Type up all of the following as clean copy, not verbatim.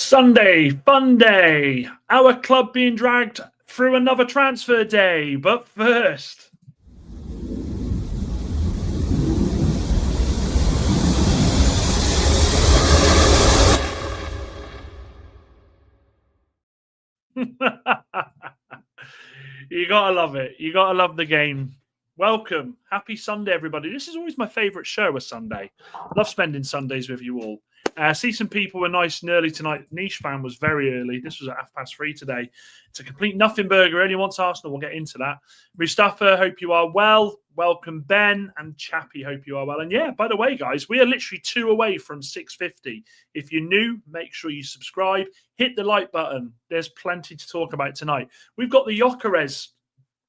Sunday, fun day. Our club being dragged through another transfer day. But first, you gotta love it. You gotta love the game. Welcome. Happy Sunday, everybody. This is always my favourite show, a Sunday. Love spending Sundays with you all. See some people were nice and early tonight. Niche fan was very early. This was at 3:30 today. It's a complete nothing burger. Only wants Arsenal. We'll get into that. Mustafa, hope you are well. Welcome, Ben and Chappie. Hope you are well. And yeah, by the way, guys, we are literally 2 away from 650. If you're new, make sure you subscribe. Hit the like button. There's plenty to talk about tonight. We've got the Gyokeres.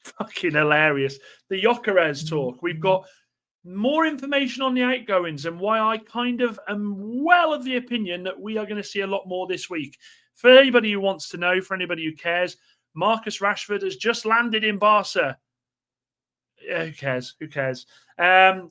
Fucking hilarious. The Gyokeres talk. We've got more information on the outgoings and why I kind of am well of the opinion that we are going to see a lot more this week. For anybody who wants to know, for anybody who cares, Marcus Rashford has just landed in Barca. Who cares? Who cares?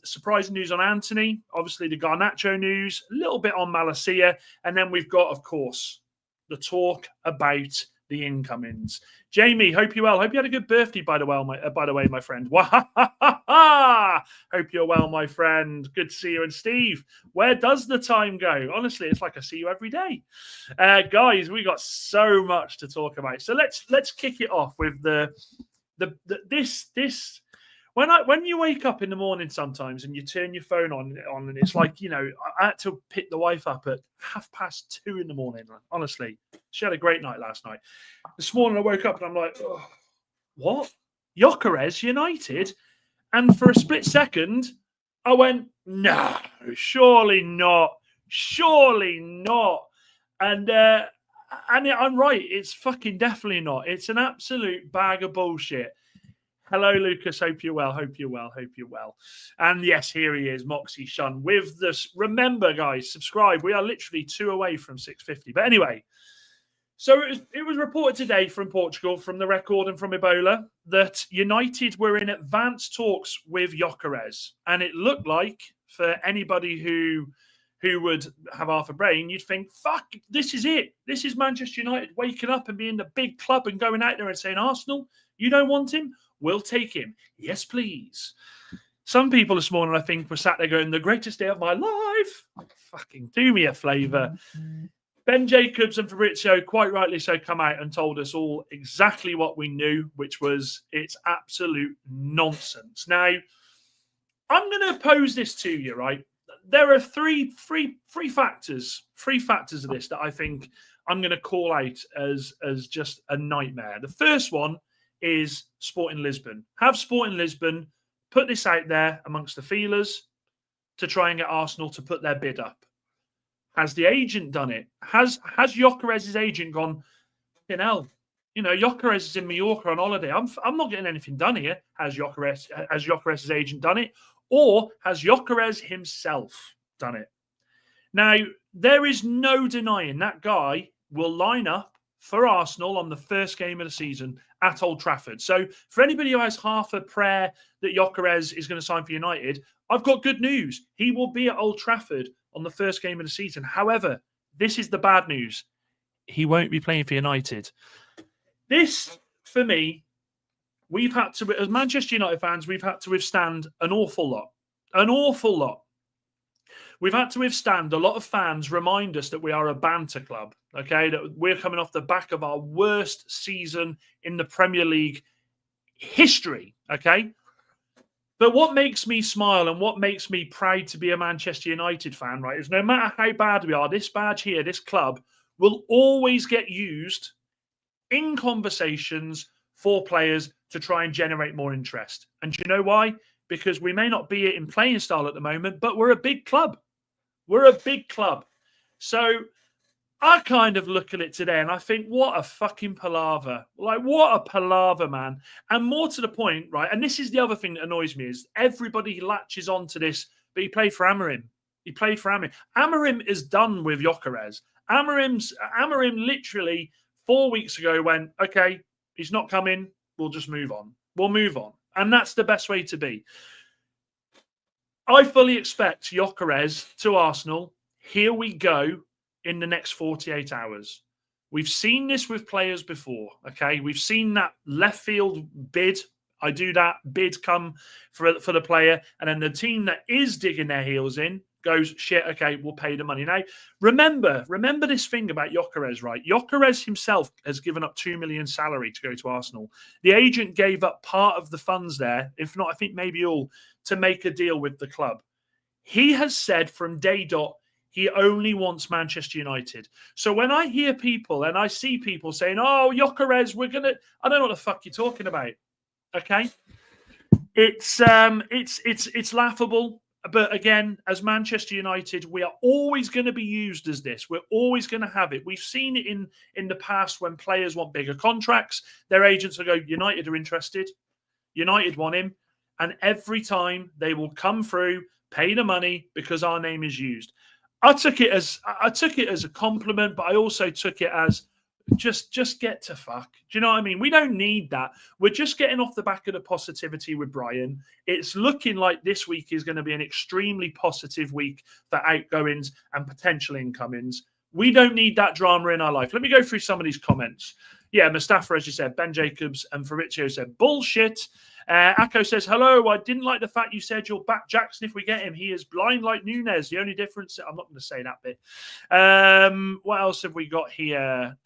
Surprising news on Antony. Obviously, the Garnacho news. A little bit on Malacia. And then we've got, of course, the talk about the incomings. Jamie, hope you're well. Hope you had a good birthday, by the way, my friend. Hope you're well, my friend. Good to see you. And Steve, where does the time go? Honestly, it's like I see you every day. Guys, we got so much to talk about. So let's kick it off with this. When you wake up in the morning sometimes and you turn your phone on and it's like, you know, I had to pick the wife up at 2:30 in the morning. Honestly, she had a great night last night. This morning I woke up and I'm like, oh, what? Gyokeres United? And for a split second, I went, no, surely not. Surely not. And I'm right. It's fucking definitely not. It's an absolute bag of bullshit. Hello, Lucas. Hope you're well. Hope you're well. Hope you're well. And yes, here he is, Moxie Shun. With this, remember, guys, subscribe. We are literally 2 away from 650. But anyway, so it was reported today from Portugal, from the Record and from Ebola, that United were in advanced talks with Gyokeres. And it looked like, for anybody who would have half a brain, you'd think, fuck, this is it. This is Manchester United waking up and being the big club and going out there and saying, Arsenal, you don't want him? We'll take him. Yes, please. Some people this morning, I think, were sat there going, the greatest day of my life. Fucking do me a favour. Ben Jacobs and Fabrizio, quite rightly so, come out and told us all exactly what we knew, which was it's absolute nonsense. Now, I'm going to pose this to you, right? There are three factors of this that I think I'm going to call out as just a nightmare. The first one is Sporting Lisbon. Have Sporting Lisbon put this out there amongst the feelers to try and get Arsenal to put their bid up. Has the agent done it? Has Gyokeres' agent gone, you know, Gyokeres is in Mallorca on holiday. I'm not getting anything done here. Has Gyokeres' agent done it? Or has Gyokeres himself done it? Now, there is no denying that guy will line up for Arsenal on the first game of the season at Old Trafford. So for anybody who has half a prayer that Gyokeres is going to sign for United, I've got good news. He will be at Old Trafford on the first game of the season. However, this is the bad news. He won't be playing for United. This, for me, we've had to, as Manchester United fans, we've had to withstand an awful lot. An awful lot. We've had to withstand a lot of fans remind us that we are a banter club, okay? That we're coming off the back of our worst season in the Premier League history, okay? But what makes me smile and what makes me proud to be a Manchester United fan, right, is no matter how bad we are, this badge here, this club, will always get used in conversations for players to try and generate more interest. And do you know why? Because we may not be in playing style at the moment, but we're a big club. We're a big club. So I kind of look at it today and I think, what a fucking palaver. Like, what a palaver, man. And more to the point, right, and this is the other thing that annoys me, is everybody latches on to this, but he played for Amorim. He played for Amorim. Amorim is done with Gyokeres. Amorim literally 4 weeks ago went, okay, he's not coming, we'll just move on. We'll move on. And that's the best way to be. I fully expect Gyokeres to Arsenal. Here we go. in the next 48 hours. We've seen this with players before, okay? We've seen that left field bid. I do that bid come for the player, and then the team that is digging their heels in goes, shit, okay, we'll pay the money. Now, remember this thing about Gyokeres, right? Gyokeres himself has given up 2 million salary to go to Arsenal. The agent gave up part of the funds there, if not, I think maybe all, to make a deal with the club. He has said from day dot, he only wants Manchester United. So when I hear people and I see people saying, oh, Gyokeres, I don't know what the fuck you're talking about. Okay? It's laughable. But again, as Manchester United, we are always going to be used as this. We're always going to have it. We've seen it in the past when players want bigger contracts. Their agents will go, United are interested. United want him. And every time they will come through, pay the money because our name is used. I took it as a compliment, but I also took it as just get to fuck. Do you know what I mean? We don't need that. We're just getting off the back of the positivity with Brian. It's looking like this week is going to be an extremely positive week for outgoings and potential incomings. We don't need that drama in our life. Let me go through some of these comments. Yeah, Mustafa, as you said, Ben Jacobs and Fabrizio said, bullshit. Akko says, hello, I didn't like the fact you said you'll back Jackson if we get him. He is blind like Nunes. The only difference, I'm not going to say that bit. What else have we got here?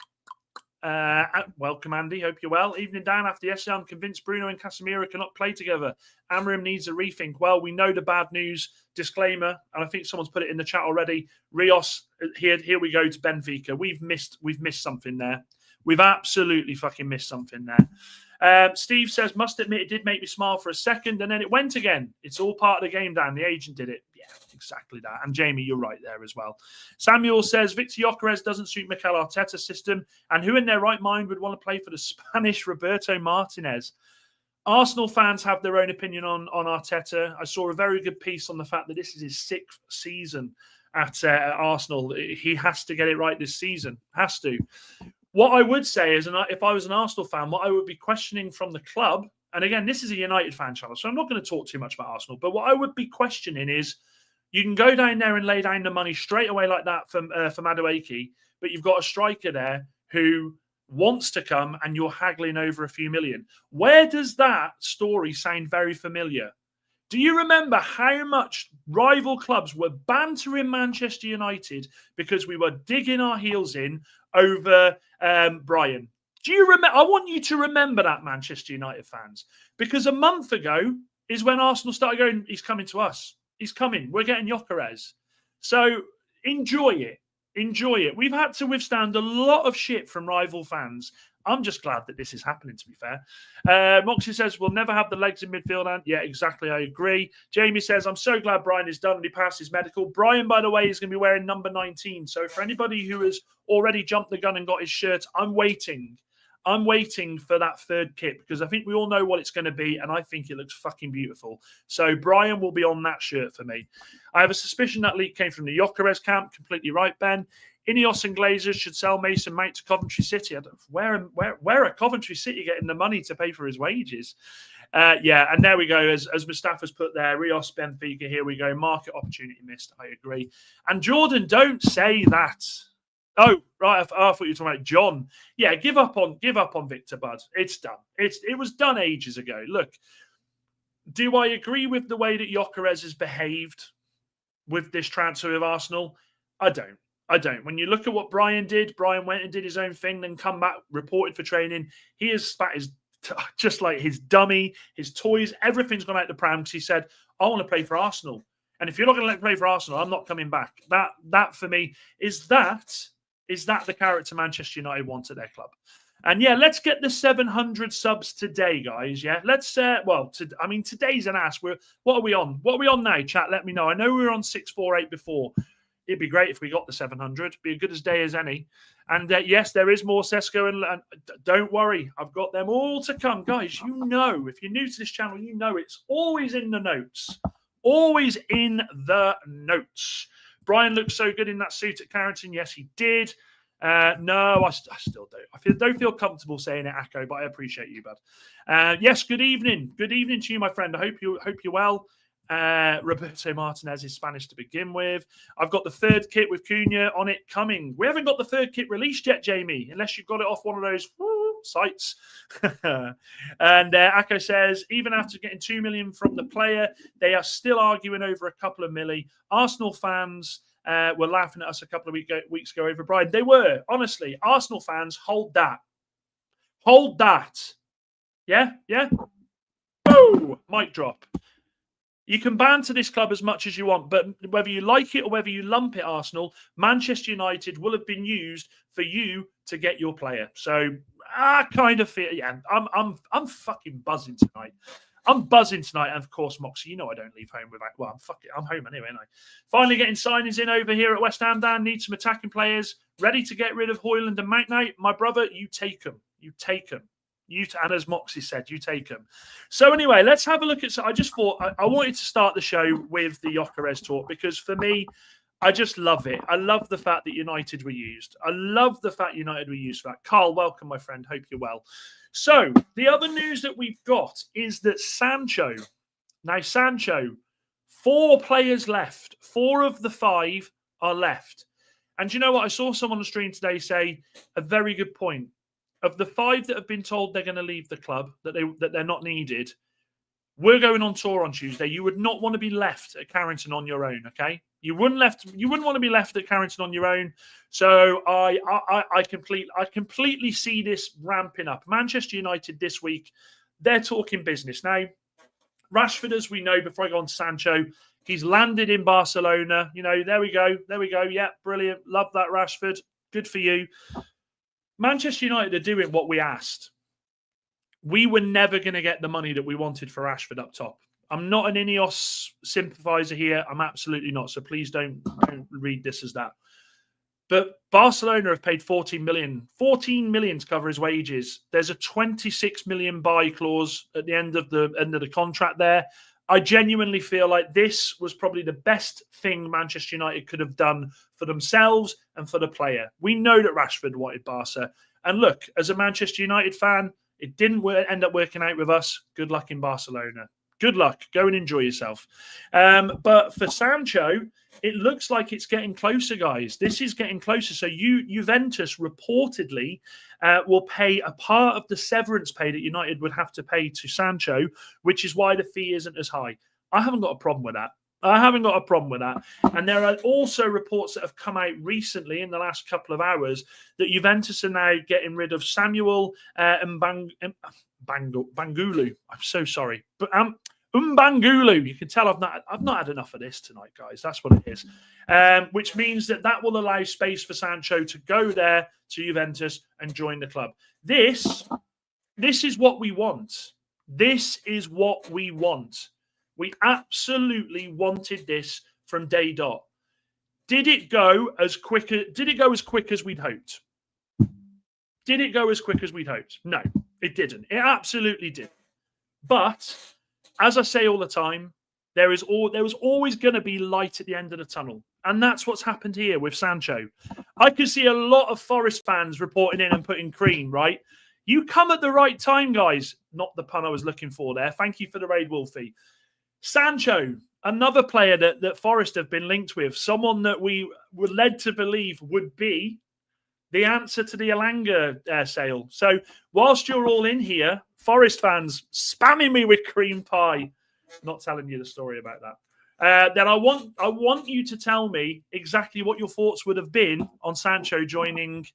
Welcome, Andy. Hope you're well. Evening, Dan. After yesterday, I'm convinced Bruno and Casemiro cannot play together. Amorim needs a rethink. Well, we know the bad news. Disclaimer, and I think someone's put it in the chat already. Rios, here we go to Benfica. We've missed something there. We've absolutely fucking missed something there. Steve says, must admit it did make me smile for a second, and then it went again. It's all part of the game, Dan. The agent did it. Yeah, exactly that. And Jamie, you're right there as well. Samuel says, Viktor Gyokeres doesn't suit Mikel Arteta's system, and who in their right mind would want to play for the Spanish Roberto Martinez? Arsenal fans have their own opinion on Arteta. I saw a very good piece on the fact that this is his 6th season at Arsenal. He has to get it right this season. Has to. What I would say is, if I was an Arsenal fan, what I would be questioning from the club, and again, this is a United fan channel, so I'm not going to talk too much about Arsenal, but what I would be questioning is, you can go down there and lay down the money straight away like that for Madueke, but you've got a striker there who wants to come and you're haggling over a few million. Where does that story sound very familiar? Do you remember how much rival clubs were bantering Manchester United because we were digging our heels in over Brian? Do you remember? I want you to remember that, Manchester United fans, because a month ago is when Arsenal started going, he's coming to us. He's coming. We're getting Gyokeres. So enjoy it. Enjoy it. We've had to withstand a lot of shit from rival fans. I'm just glad that this is happening, to be fair. Moxie says, we'll never have the legs in midfield. And yeah, exactly. I agree. Jamie says, I'm so glad Brian is done and he passed his medical. Brian, by the way, is going to be wearing number 19. So for anybody who has already jumped the gun and got his shirt, I'm waiting. I'm waiting for that third kit because I think we all know what it's going to be, and I think it looks fucking beautiful. So Brian will be on that shirt for me. I have a suspicion that leak came from the Gyokeres camp. Completely right, Ben. Ineos and Glazers should sell Mason Mount to Coventry City. I don't know, where are Coventry City getting the money to pay for his wages? Yeah, and there we go. As Mustafa's put there, Rios, Benfica, here we go. Market opportunity missed. I agree. And Jordan, don't say that. Oh, right. I thought you were talking about John. Yeah, give up on Victor, bud. It's done. It was done ages ago. Look, do I agree with the way that Gyokeres has behaved with this transfer of Arsenal? I don't. When you look at what Brian did, Brian went and did his own thing, then come back, reported for training. He has spat just like his dummy, his toys, everything's gone out the pram because he said, I want to play for Arsenal. And if you're not going to let me play for Arsenal, I'm not coming back. That for me, is that the character Manchester United want at their club? And yeah, let's get the 700 subs today, guys. Yeah, let's, today's an ass. What are we on? What are we on now, chat? Let me know. I know we were on 648 before. It'd be great if we got the 700. Be a good as day as any. And yes, there is more Sesko. And don't worry, I've got them all to come. Guys, you know, if you're new to this channel, you know it's always in the notes. Always in the notes. Brian looked so good in that suit at Carrington. Yes, he did. No, I still don't. I don't feel comfortable saying it, Akko, but I appreciate you, bud. Yes, good evening. Good evening to you, my friend. I hope you're well. Roberto Martinez is Spanish to begin with. I've got the third kit with Cunha on it coming. We haven't got the third kit released yet, Jamie, unless you've got it off one of those sites. And Akko says, even after getting 2 million from the player, they are still arguing over a couple of milli. Arsenal fans were laughing at us a couple of weeks ago over Brian. They were, honestly. Arsenal fans, hold that. Hold that. Yeah? Yeah? Oh, mic drop. You can banter this club as much as you want, but whether you like it or whether you lump it, Arsenal, Manchester United will have been used for you to get your player. So I kind of feel, yeah, I'm fucking buzzing tonight. I'm buzzing tonight, and of course, Moxie, you know I don't leave home without. Well, I'm home anyway, ain't I? Finally getting signings in over here at West Ham. Dan needs some attacking players, ready to get rid of Højlund and Magnay. My brother, you take them. You take them. And as Moxie said, you take them. So anyway, let's have a look at. So I just thought I wanted to start the show with the Gyokeres talk because for me, I just love it. I love the fact that United were used. I love the fact United were used for that. Carl, welcome, my friend. Hope you're well. So the other news that we've got is that Sancho. Now, Sancho, 4 players left. 4 of the 5 are left. And you know what? I saw someone on the stream today say a very good point. Of the 5 that have been told they're going to leave the club, that they're not needed, we're going on tour on Tuesday. You would not want to be left at Carrington on your own, okay? You wouldn't want to be left at Carrington on your own. So I completely see this ramping up. Manchester United this week, they're talking business. Now, Rashford, as we know, before I go on to Sancho, he's landed in Barcelona. You know, there we go. Yeah, brilliant. Love that, Rashford. Good for you. Manchester United are doing what we asked. We were never going to get the money that we wanted for Rashford up top. I'm not an Ineos sympathizer here. I'm absolutely not. So please don't read this as that. But Barcelona have paid 14 million to cover his wages. There's a 26 million buy clause at the end of the contract there. I genuinely feel like this was probably the best thing Manchester United could have done for themselves and for the player. We know that Rashford wanted Barca. And look, as a Manchester United fan, it didn't end up working out with us. Good luck in Barcelona. Good luck. Go and enjoy yourself. But for Sancho, it looks like it's getting closer, guys. This is getting closer. So Juventus reportedly will pay a part of the severance pay that United would have to pay to Sancho, which is why the fee isn't as high. I haven't got a problem with that. And there are also reports that have come out recently in the last couple of hours that Juventus are now getting rid of Samuel and Bangulu. I'm so sorry. But Mbangulu. You can tell I've not had enough of this tonight, guys. That's what it is. Which means that will allow space for Sancho to go there to Juventus and join the club. This is what we want. This is what we want. We absolutely wanted this from day dot. Did it go as quick as we'd hoped? Did it go as quick as we'd hoped? No, it didn't. It absolutely did. But as I say all the time, there was always going to be light at the end of the tunnel. And that's what's happened here with Sancho. I could see a lot of Forest fans reporting in and putting cream, right? You come at the right time, guys. Not the pun I was looking for there. Thank you for the raid, Wolfie. Sancho, another player that Forest have been linked with, someone that we were led to believe would be the answer to the Elanga sale. So whilst you're all in here, Forest fans spamming me with cream pie, not telling you the story about that. Then I want you to tell me exactly what your thoughts would have been on Sancho joining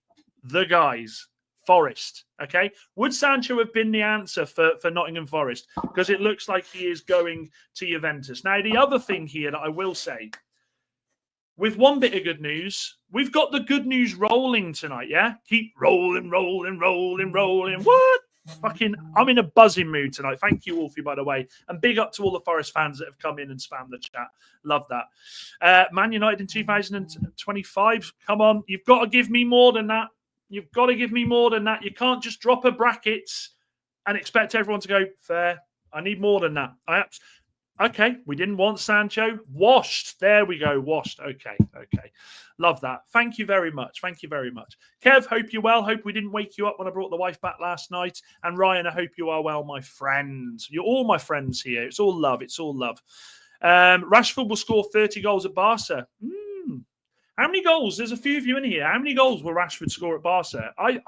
the guys, Forest. Okay, would Sancho have been the answer for Nottingham Forest? Because it looks like he is going to Juventus. Now, the other thing here that I will say, with one bit of good news, we've got the good news rolling tonight. Yeah, keep rolling. What? Fucking, I'm in a buzzing mood tonight. Thank you, Wolfie, by the way. And big up to all the Forest fans that have come in and spammed the chat. Love that. Man United in 2025. Come on. You've got to give me more than that. You can't just drop a brackets and expect everyone to go, fair. I need more than that. Okay, we didn't want Sancho. Washed. There we go. Washed. Okay. Love that. Thank you very much. Kev, hope you're well. Hope we didn't wake you up when I brought the wife back last night. And Ryan, I hope you are well, my friend. You're all my friends here. It's all love. Rashford will score 30 goals at Barca. How many goals? There's a few of you in here. How many goals will Rashford score at Barca? I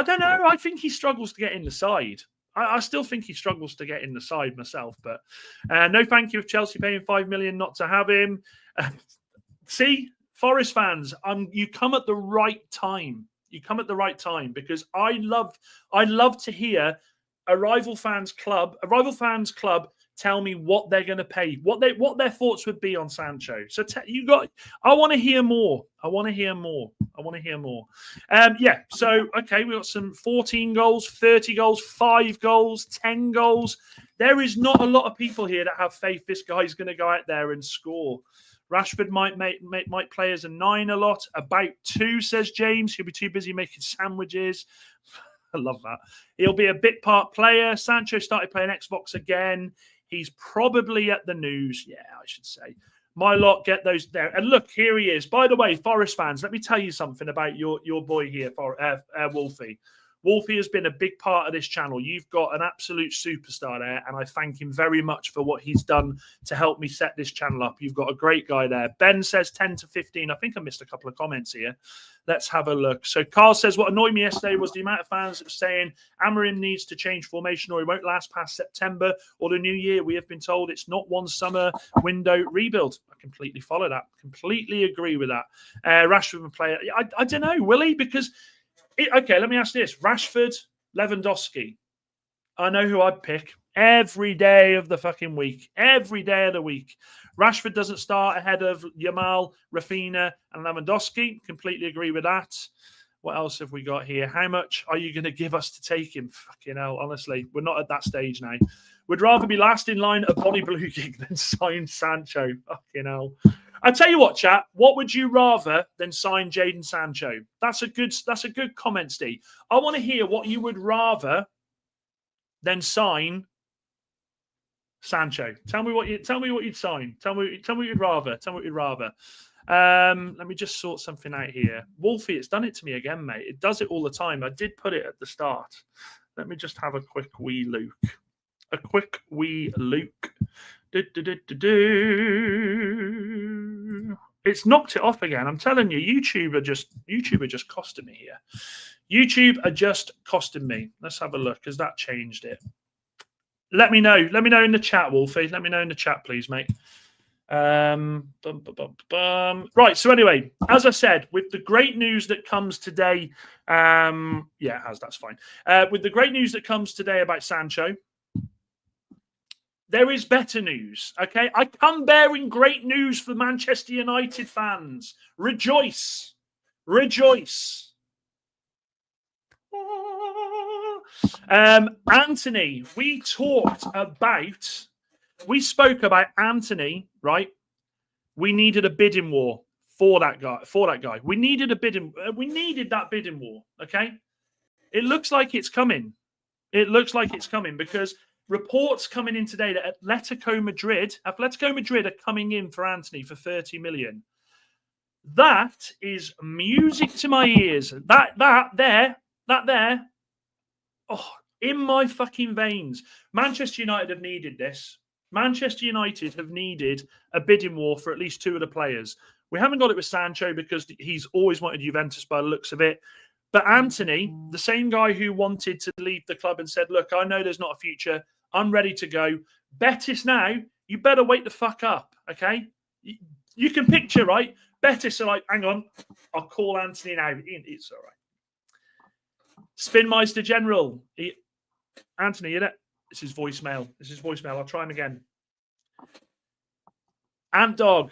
don't know. I think he struggles to get in the side. I still think he struggles to get in the side myself. But no thank you if Chelsea paying $5 million not to have him. See, Forest fans, you come at the right time. You come at the right time because I love to hear a rival fans club tell me what they're going to pay, what their thoughts would be on Sancho. So I want to hear more. Yeah. So okay, we got some 14 goals, 30 goals, 5 goals, 10 goals. There is not a lot of people here that have faith this guy's going to go out there and score. Rashford might play as a 9 a lot. About 2, says James. He'll be too busy making sandwiches. I love that. He'll be a bit part player. Sancho started playing Xbox again. He's probably at the news. Yeah, I should say. My lot, get those there. And look, here he is. By the way, Forest fans, let me tell you something about your boy here, Wolfie. Wolfie has been a big part of this channel. You've got an absolute superstar there, and I thank him very much for what he's done to help me set this channel up. You've got a great guy there. Ben says 10 to 15. I think I missed a couple of comments here. Let's have a look. So Carl says, what annoyed me yesterday was the amount of fans that were saying Amorim needs to change formation or he won't last past September or the new year. We have been told it's not one summer window rebuild. I completely follow that. Completely agree with that. Rashford will play. I don't know, will he? Because... okay, let me ask this. Rashford, Lewandowski. I know who I'd pick every day of the fucking week. Every day of the week. Rashford doesn't start ahead of Yamal, Rafinha, and Lewandowski. Completely agree with that. What else have we got here? How much are you going to give us to take him? Fucking hell, honestly. We're not at that stage now. Would rather be last in line at Bonnie Blue gig than sign Sancho. Fucking hell. I tell you what, chat. What would you rather than sign Jadon Sancho? That's a good comment, Steve. I want to hear what you would rather than sign Sancho. Tell me what you'd sign. Tell me what you'd rather. Tell me what you'd rather. Let me just sort something out here. Wolfie, it's done it to me again, mate. It does it all the time. I did put it at the start. Let me just have a quick wee look. It's knocked it off again. I'm telling you, YouTube are just costing me here. YouTube are just costing me. Let's have a look. Has that changed it? Let me know. Let me know in the chat, Wolfie. Let me know in the chat, please, mate. Right. So anyway, as I said, with the great news that comes today, yeah, it has. That's fine. With the great news that comes today about Sancho. There is better news, okay? I come bearing great news for Manchester United fans. Rejoice. Rejoice. Antony, we spoke about Antony, right? We needed a bidding war for that guy. We needed that bidding war, okay? It looks like it's coming. Because reports coming in today that Atletico Madrid are coming in for Antony for 30 million. That is music to my ears. That there, oh, in my fucking veins. Manchester United have needed this. Manchester United have needed a bidding war for at least 2 of the players. We haven't got it with Sancho because he's always wanted Juventus by the looks of it. But Antony, the same guy who wanted to leave the club and said, look, I know there's not a future. I'm ready to go. Betis now, you better wake the fuck up, okay? You can picture, right? Betis are like, hang on, I'll call Antony now. It's all right. Spinmeister General. Antony, you know? This is voicemail. I'll try him again. Ant Dog.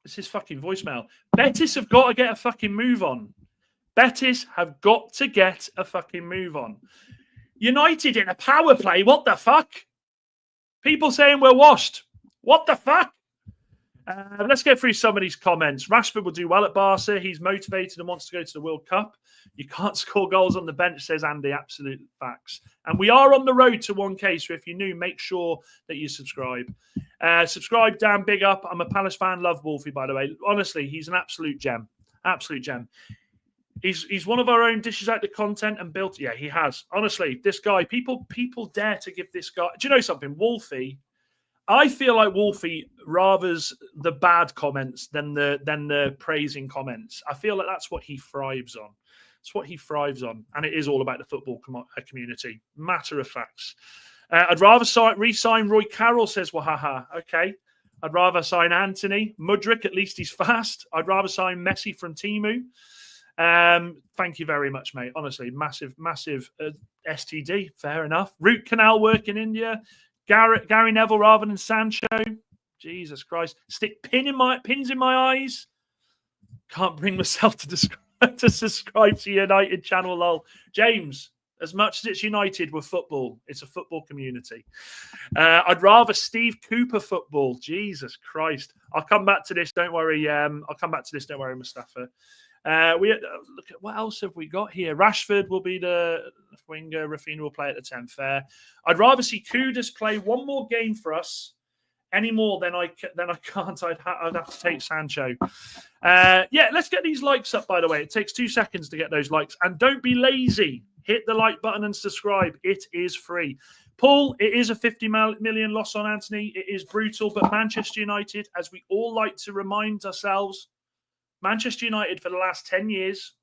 This is fucking voicemail. Betis have got to get a fucking move on. United in a power play. What the fuck? People saying we're washed. What the fuck? Let's get through some of these comments. Rashford will do well at Barca. He's motivated and wants to go to the World Cup. You can't score goals on the bench, says Andy. Absolute facts. And we are on the road to 1K, so if you're new, make sure that you subscribe. Subscribe, Dan, big up. I'm a Palace fan. Love Wolfie, by the way. Honestly, he's an absolute gem. Absolute gem. He's one of our own, dishes out the content and built. Yeah, he has. Honestly, this guy, people dare to give this guy. Do you know something, Wolfie? I feel like Wolfie rathers the bad comments than the praising comments. I feel like that's what he thrives on. It's what he thrives on, and it is all about the football community. Matter of facts. I'd rather re-sign Roy Carroll, says Wahaha. Okay. I'd rather sign Antony. Mudryk, at least he's fast. I'd rather sign Messi from Timu. Thank you very much, mate. Honestly, massive STD. Fair enough. Root canal work in India. Gary Neville rather than Sancho. Jesus Christ. Stick pins in my eyes. Can't bring myself to subscribe to United channel, lol. James, as much as it's United with football, it's a football community. I'd rather Steve Cooper football. Jesus Christ. I'll come back to this. Don't worry. Don't worry, Mustafa. Look at what else have we got here. Rashford will be the winger. Rafinha will play at the 10th. Fair. I'd rather see Kudus play one more game for us. Any more than I can't. I'd have to take Sancho. Yeah, let's get these likes up. By the way, it takes 2 seconds to get those likes, and don't be lazy. Hit the like button and subscribe. It is free. Paul, it is a 50 million loss on Antony. It is brutal, but Manchester United, as we all like to remind ourselves, Manchester United for the last 10 years,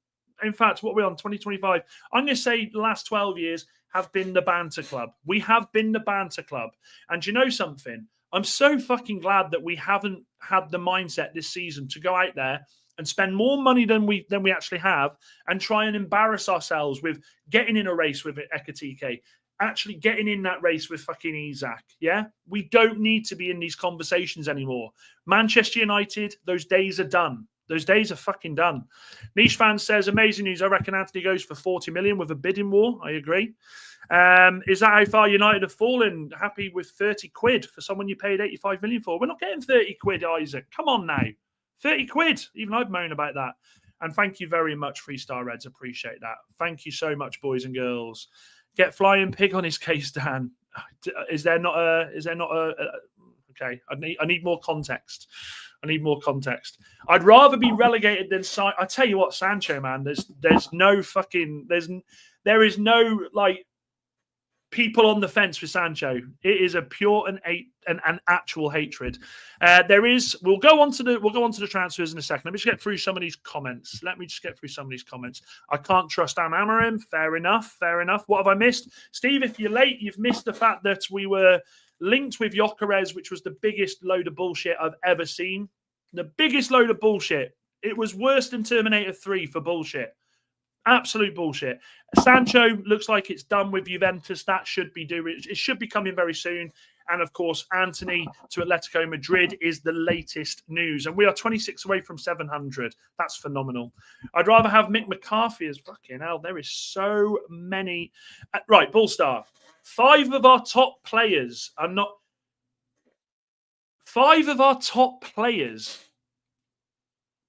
in fact, what we're on, 2025, I'm going to say the last 12 years have been the banter club. We have been the banter club. And you know something? I'm so fucking glad that we haven't had the mindset this season to go out there and spend more money than we actually have and try and embarrass ourselves with getting in a race with Ekatike, actually getting in that race with fucking Isaac. Yeah, we don't need to be in these conversations anymore. Manchester United, those days are done. Those days are fucking done. Niche fan says, amazing news. I reckon Antony goes for 40 million with a bidding war. I agree. Is that how far United have fallen? Happy with 30 quid for someone you paid 85 million for? We're not getting 30 quid, Isaac. Come on now. 30 quid. Even I've moaned about that. And thank you very much, 3-star Reds. Appreciate that. Thank you so much, boys and girls. Get Flying Pig on his case, Dan. Is there not a okay, I need more context. I need more context. I'd rather be relegated than sign. I tell you what, Sancho, man. There is no like people on the fence for Sancho. It is a pure and actual hatred. We'll go on to the transfers in a second. Let me just get through some of these comments. I can't trust Amorim. Fair enough. What have I missed? Steve, if you're late, you've missed the fact that we were linked with Gyokeres, which was the biggest load of bullshit I've ever seen. The biggest load of bullshit. It was worse than Terminator 3 for bullshit. Absolute bullshit. Sancho looks like it's done with Juventus. That should be it should be coming very soon. And of course, Antony to Atletico Madrid is the latest news. And we are 26 away from 700. That's phenomenal. I'd rather have Mick McCarthy as fucking hell. There is so many. Right, Bullstar. 5 of our top players are not. 5 of our top players.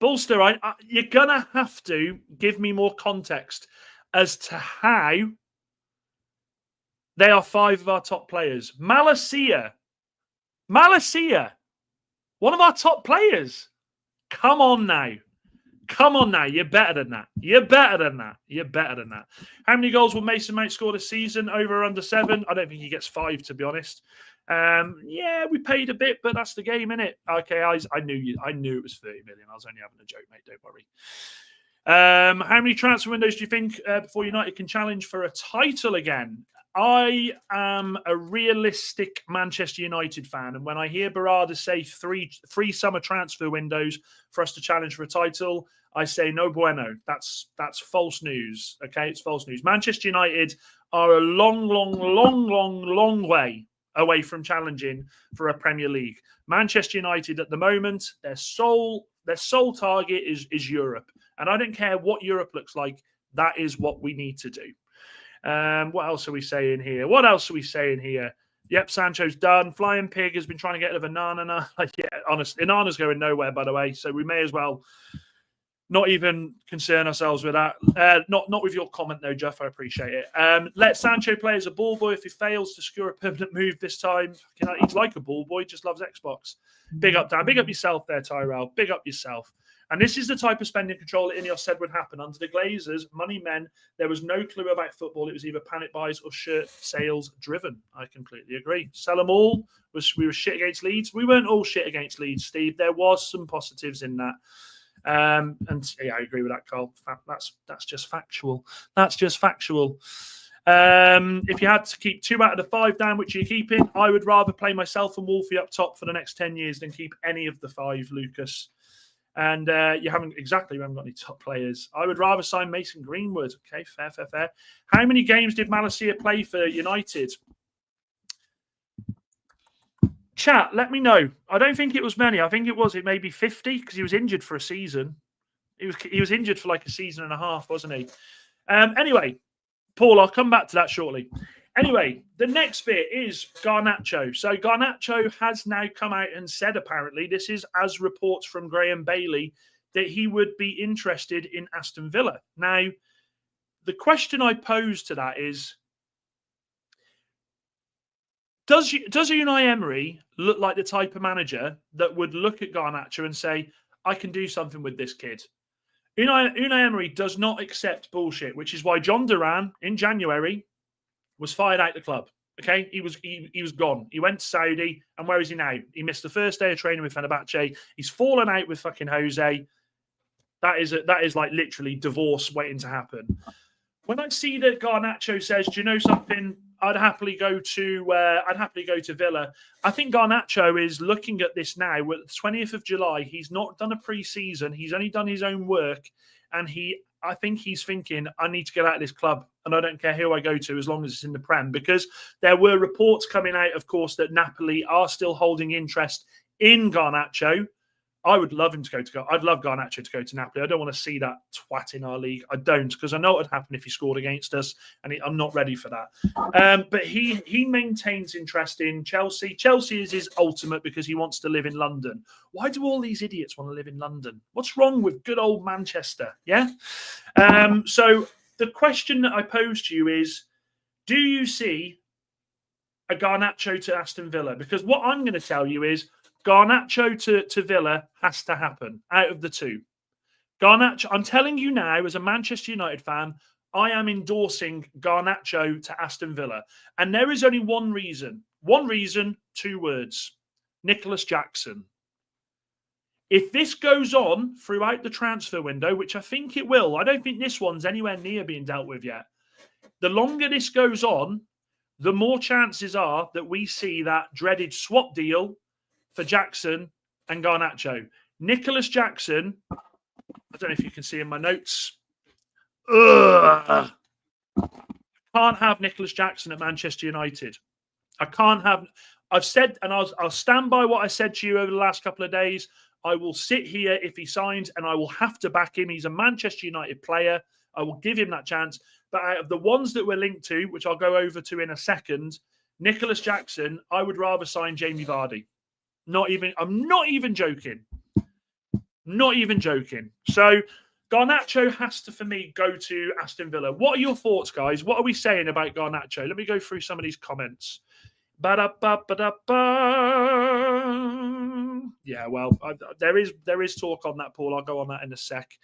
Bullster, you're going to have to give me more context as to how they are 5 of our top players. Malacia, one of our top players. Come on now. You're better than that. How many goals will Mason Mount score this season? Over or under 7? I don't think he gets 5, to be honest. Yeah, we paid a bit, but that's the game, innit? Okay, I knew it was 30 million. I was only having a joke, mate. Don't worry. How many transfer windows do you think before United can challenge for a title again? I am a realistic Manchester United fan, and when I hear Barada say three summer transfer windows for us to challenge for a title, I say no bueno. That's false news. Okay, it's false news. Manchester United are a long way away from challenging for a Premier League. Manchester United at the moment, their sole target is Europe. And I don't care what Europe looks like. That is what we need to do. What else are we saying here? Yep, Sancho's done. Flying Pig has been trying to get rid of Inanna. Yeah, honestly, Inanna's going nowhere, by the way. So we may as well not even concern ourselves with that. Not with your comment, though, Jeff. I appreciate it. Let Sancho play as a ball boy if he fails to secure a permanent move this time. He's like a ball boy, just loves Xbox. Big up, Dan. Big up yourself there, Tyrell. Big up yourself. And this is the type of spending control that Ineos said would happen. Under the Glazers, money men, there was no clue about football. It was either panic buys or shirt sales driven. I completely agree. Sell them all. We were shit against Leeds. We weren't all shit against Leeds, Steve. There was some positives in that. And yeah, I agree with that, Carl. That's just factual. That's just factual. If you had to keep 2 out of the 5 down, which you're keeping, I would rather play myself and Wolfie up top for the next 10 years than keep any of the 5, Lucas. And we haven't got any top players. I would rather sign Mason Greenwood. Okay, fair. How many games did Malacia play for United? Chat, let me know. I don't think it was many. I think it maybe 50 because he was injured for a season. He was injured for like a season and a half, wasn't he? Anyway, Paul, I'll come back to that shortly. Anyway, the next bit is Garnacho. So Garnacho has now come out and said, apparently, this is as reports from Graham Bailey, that he would be interested in Aston Villa. Now, the question I pose to that is, does Unai Emery look like the type of manager that would look at Garnacho and say, I can do something with this kid? Unai Emery does not accept bullshit, which is why John Duran in January was fired out the club. Okay, he was gone. He went to Saudi, and where is he now? He missed the first day of training with Fenerbahce. He's fallen out with fucking Jose. That is like literally divorce waiting to happen. When I see that Garnacho says, "Do you know something? I'd happily go to Villa." I think Garnacho is looking at this now. With the 20th of July, he's not done a pre-season. He's only done his own work, and I think he's thinking, I need to get out of this club, and I don't care who I go to as long as it's in the Prem. Because there were reports coming out, of course, that Napoli are still holding interest in Garnacho. I would love him to go to. I'd love Garnacho to go to Napoli. I don't want to see that twat in our league. I don't, because I know what would happen if he scored against us, and I'm not ready for that. But he maintains interest in Chelsea. Chelsea is his ultimate because he wants to live in London. Why do all these idiots want to live in London? What's wrong with good old Manchester? Yeah. So the question that I pose to you is, do you see a Garnacho to Aston Villa? Because what I'm going to tell you is, Garnacho to Villa has to happen out of the two. Garnacho, I'm telling you now, as a Manchester United fan, I am endorsing Garnacho to Aston Villa. And there is only one reason. One reason, 2 words. Nicholas Jackson. If this goes on throughout the transfer window, which I think it will, I don't think this one's anywhere near being dealt with yet. The longer this goes on, the more chances are that we see that dreaded swap deal for Jackson and Garnacho. Nicholas Jackson, I don't know if you can see in my notes. Can't have Nicholas Jackson at Manchester United. I can't have. I've said, and I'll stand by what I said to you over the last couple of days. I will sit here if he signs, and I will have to back him. He's a Manchester United player. I will give him that chance. But out of the ones that we're linked to, which I'll go over to in a second, Nicholas Jackson, I would rather sign Jamie Vardy. I'm not even joking. Not even joking. So Garnacho has to, for me, go to Aston Villa. What are your thoughts, guys? What are we saying about Garnacho? Let me go through some of these comments. Yeah, well, there is talk on that, Paul. I'll go on that in a sec.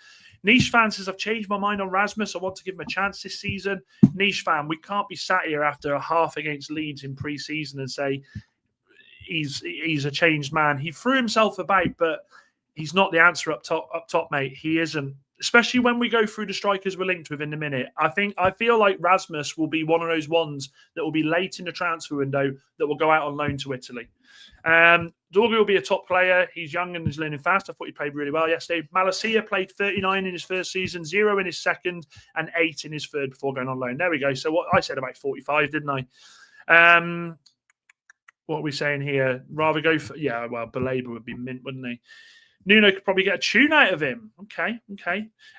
Niche fan says, I've changed my mind on Rasmus. I want to give him a chance this season. Niche fan, we can't be sat here after a half against Leeds in pre-season and say, he's a changed man. He threw himself about, but he's not the answer up top, mate. He isn't. Especially when we go through the strikers we're linked with in a minute. I feel like Rasmus will be one of those ones that will be late in the transfer window that will go out on loan to Italy. Dorgu will be a top player. He's young and is learning fast. I thought he played really well yesterday. Malacia played 39 in his first season, 0 in his second, and 8 in his third before going on loan. There we go. So what I said about 45, didn't I? What are we saying here? Rather go for... Yeah, well, Baleba would be mint, wouldn't he? Nuno could probably get a tune out of him. Okay.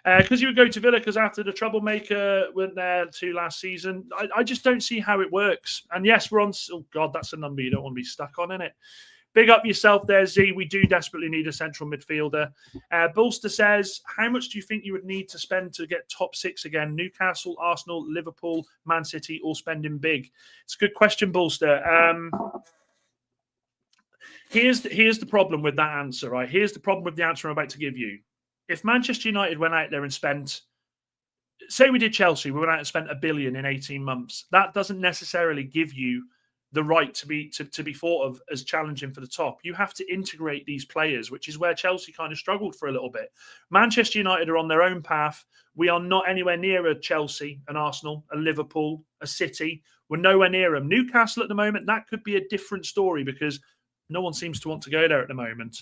Because he would go to Villa because after the troublemaker went there to last season, I just don't see how it works. And yes, we're on... Oh, God, that's a number you don't want to be stuck on, innit? Big up yourself there, Z. We do desperately need a central midfielder. Bulster says, how much do you think you would need to spend to get top 6 again? Newcastle, Arsenal, Liverpool, Man City, all spending big? It's a good question, Bulster. Here's the problem with that answer, right? Here's the problem with the answer I'm about to give you. if Manchester United went out there and spent, say we did Chelsea, we went out and spent $1 billion in 18 months, that doesn't necessarily give you the right to be thought of as challenging for the top. You have to integrate these players, which is where Chelsea kind of struggled for a little bit. Manchester United are on their own path. We are not anywhere near a Chelsea, an Arsenal, a Liverpool, a City. We're nowhere near them. Newcastle at the moment, that could be a different story because no one seems to want to go there at the moment.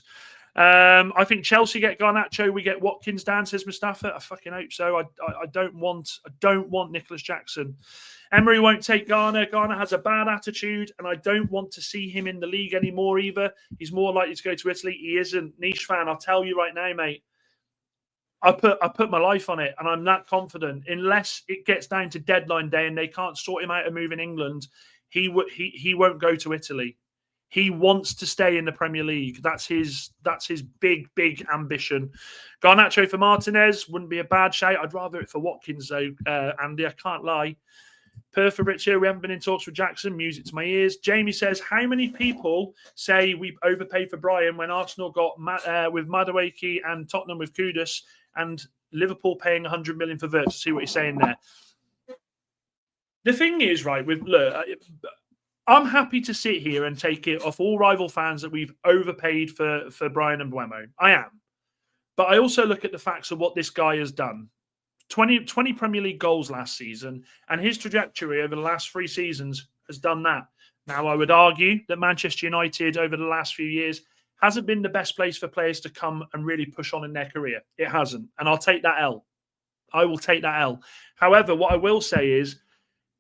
I think Chelsea get Garnacho, we get Watkins down, says Mustafa. I fucking hope so. I don't want Nicholas Jackson. Emery won't take Garner. Garner has a bad attitude, and I don't want to see him in the league anymore either. He's more likely to go to Italy. He isn't. Niche fan, I'll tell you right now, mate. I put my life on it, and I'm that confident. Unless it gets down to deadline day and they can't sort him out a move in England, he won't go to Italy. He wants to stay in the Premier League. That's his big ambition. Garnacho for Martinez wouldn't be a bad shout. I'd rather it for Watkins though, Andy. I can't lie. Perfect Rich here. We haven't been in talks with Jackson. Music to my ears. Jamie says, how many people say we overpaid for Brian when Arsenal got with Madueke and Tottenham with Kudus and Liverpool paying 100 million for Wirtz? See what you're saying there. The thing is, right, I'm happy to sit here and take it off all rival fans that we've overpaid for Brian and Mbeumo. I am. But I also look at the facts of what this guy has done. 20 Premier League goals last season, and his trajectory over the last 3 seasons has done that. Now, I would argue that Manchester United over the last few years hasn't been the best place for players to come and really push on in their career. It hasn't. And I'll take that L. I will take that L. However, what I will say is,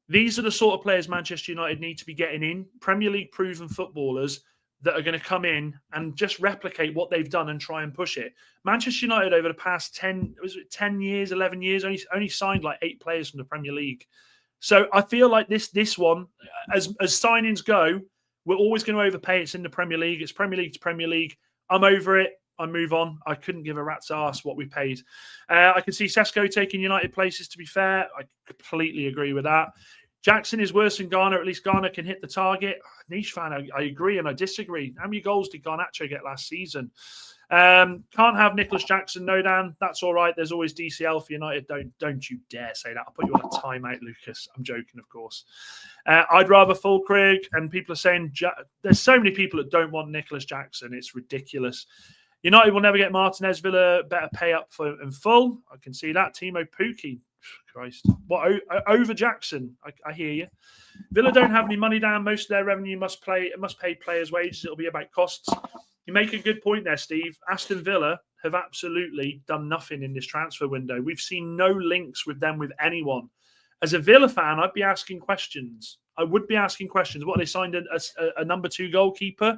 these are the sort of players Manchester United need to be getting in. Premier League proven footballers that are going to come in and just replicate what they've done and try and push it. Manchester United over the past 10 years, 11 years, only signed like 8 players from the Premier League. So I feel like this one, as signings go, we're always going to overpay. It's in the Premier League. It's Premier League to Premier League. I'm over it. I move on. I couldn't give a rat's ass what we paid. I can see Sesko taking United places, to be fair. I completely agree with that. Jackson is worse than Garner. At least Garner can hit the target. Niche fan, I agree and I disagree. How many goals did Garnacho get last season? Can't have Nicholas Jackson, no, Dan. That's all right. There's always DCL for United. Don't you dare say that. I'll put you on a timeout, Lucas. I'm joking, of course. I'd rather Fulkrug, and people are saying there's so many people that don't want Nicholas Jackson. It's ridiculous. United will never get Martinez. Villa better pay up for in full. I can see that. Timo Pukki. Christ. What, over Jackson? I hear you. Villa don't have any money down. Most of their revenue must pay players' wages. It'll be about costs. You make a good point there, Steve. Aston Villa have absolutely done nothing in this transfer window. We've seen no links with them with anyone. As a Villa fan, I'd be asking questions. I would be asking questions. What, they signed a number 2 goalkeeper?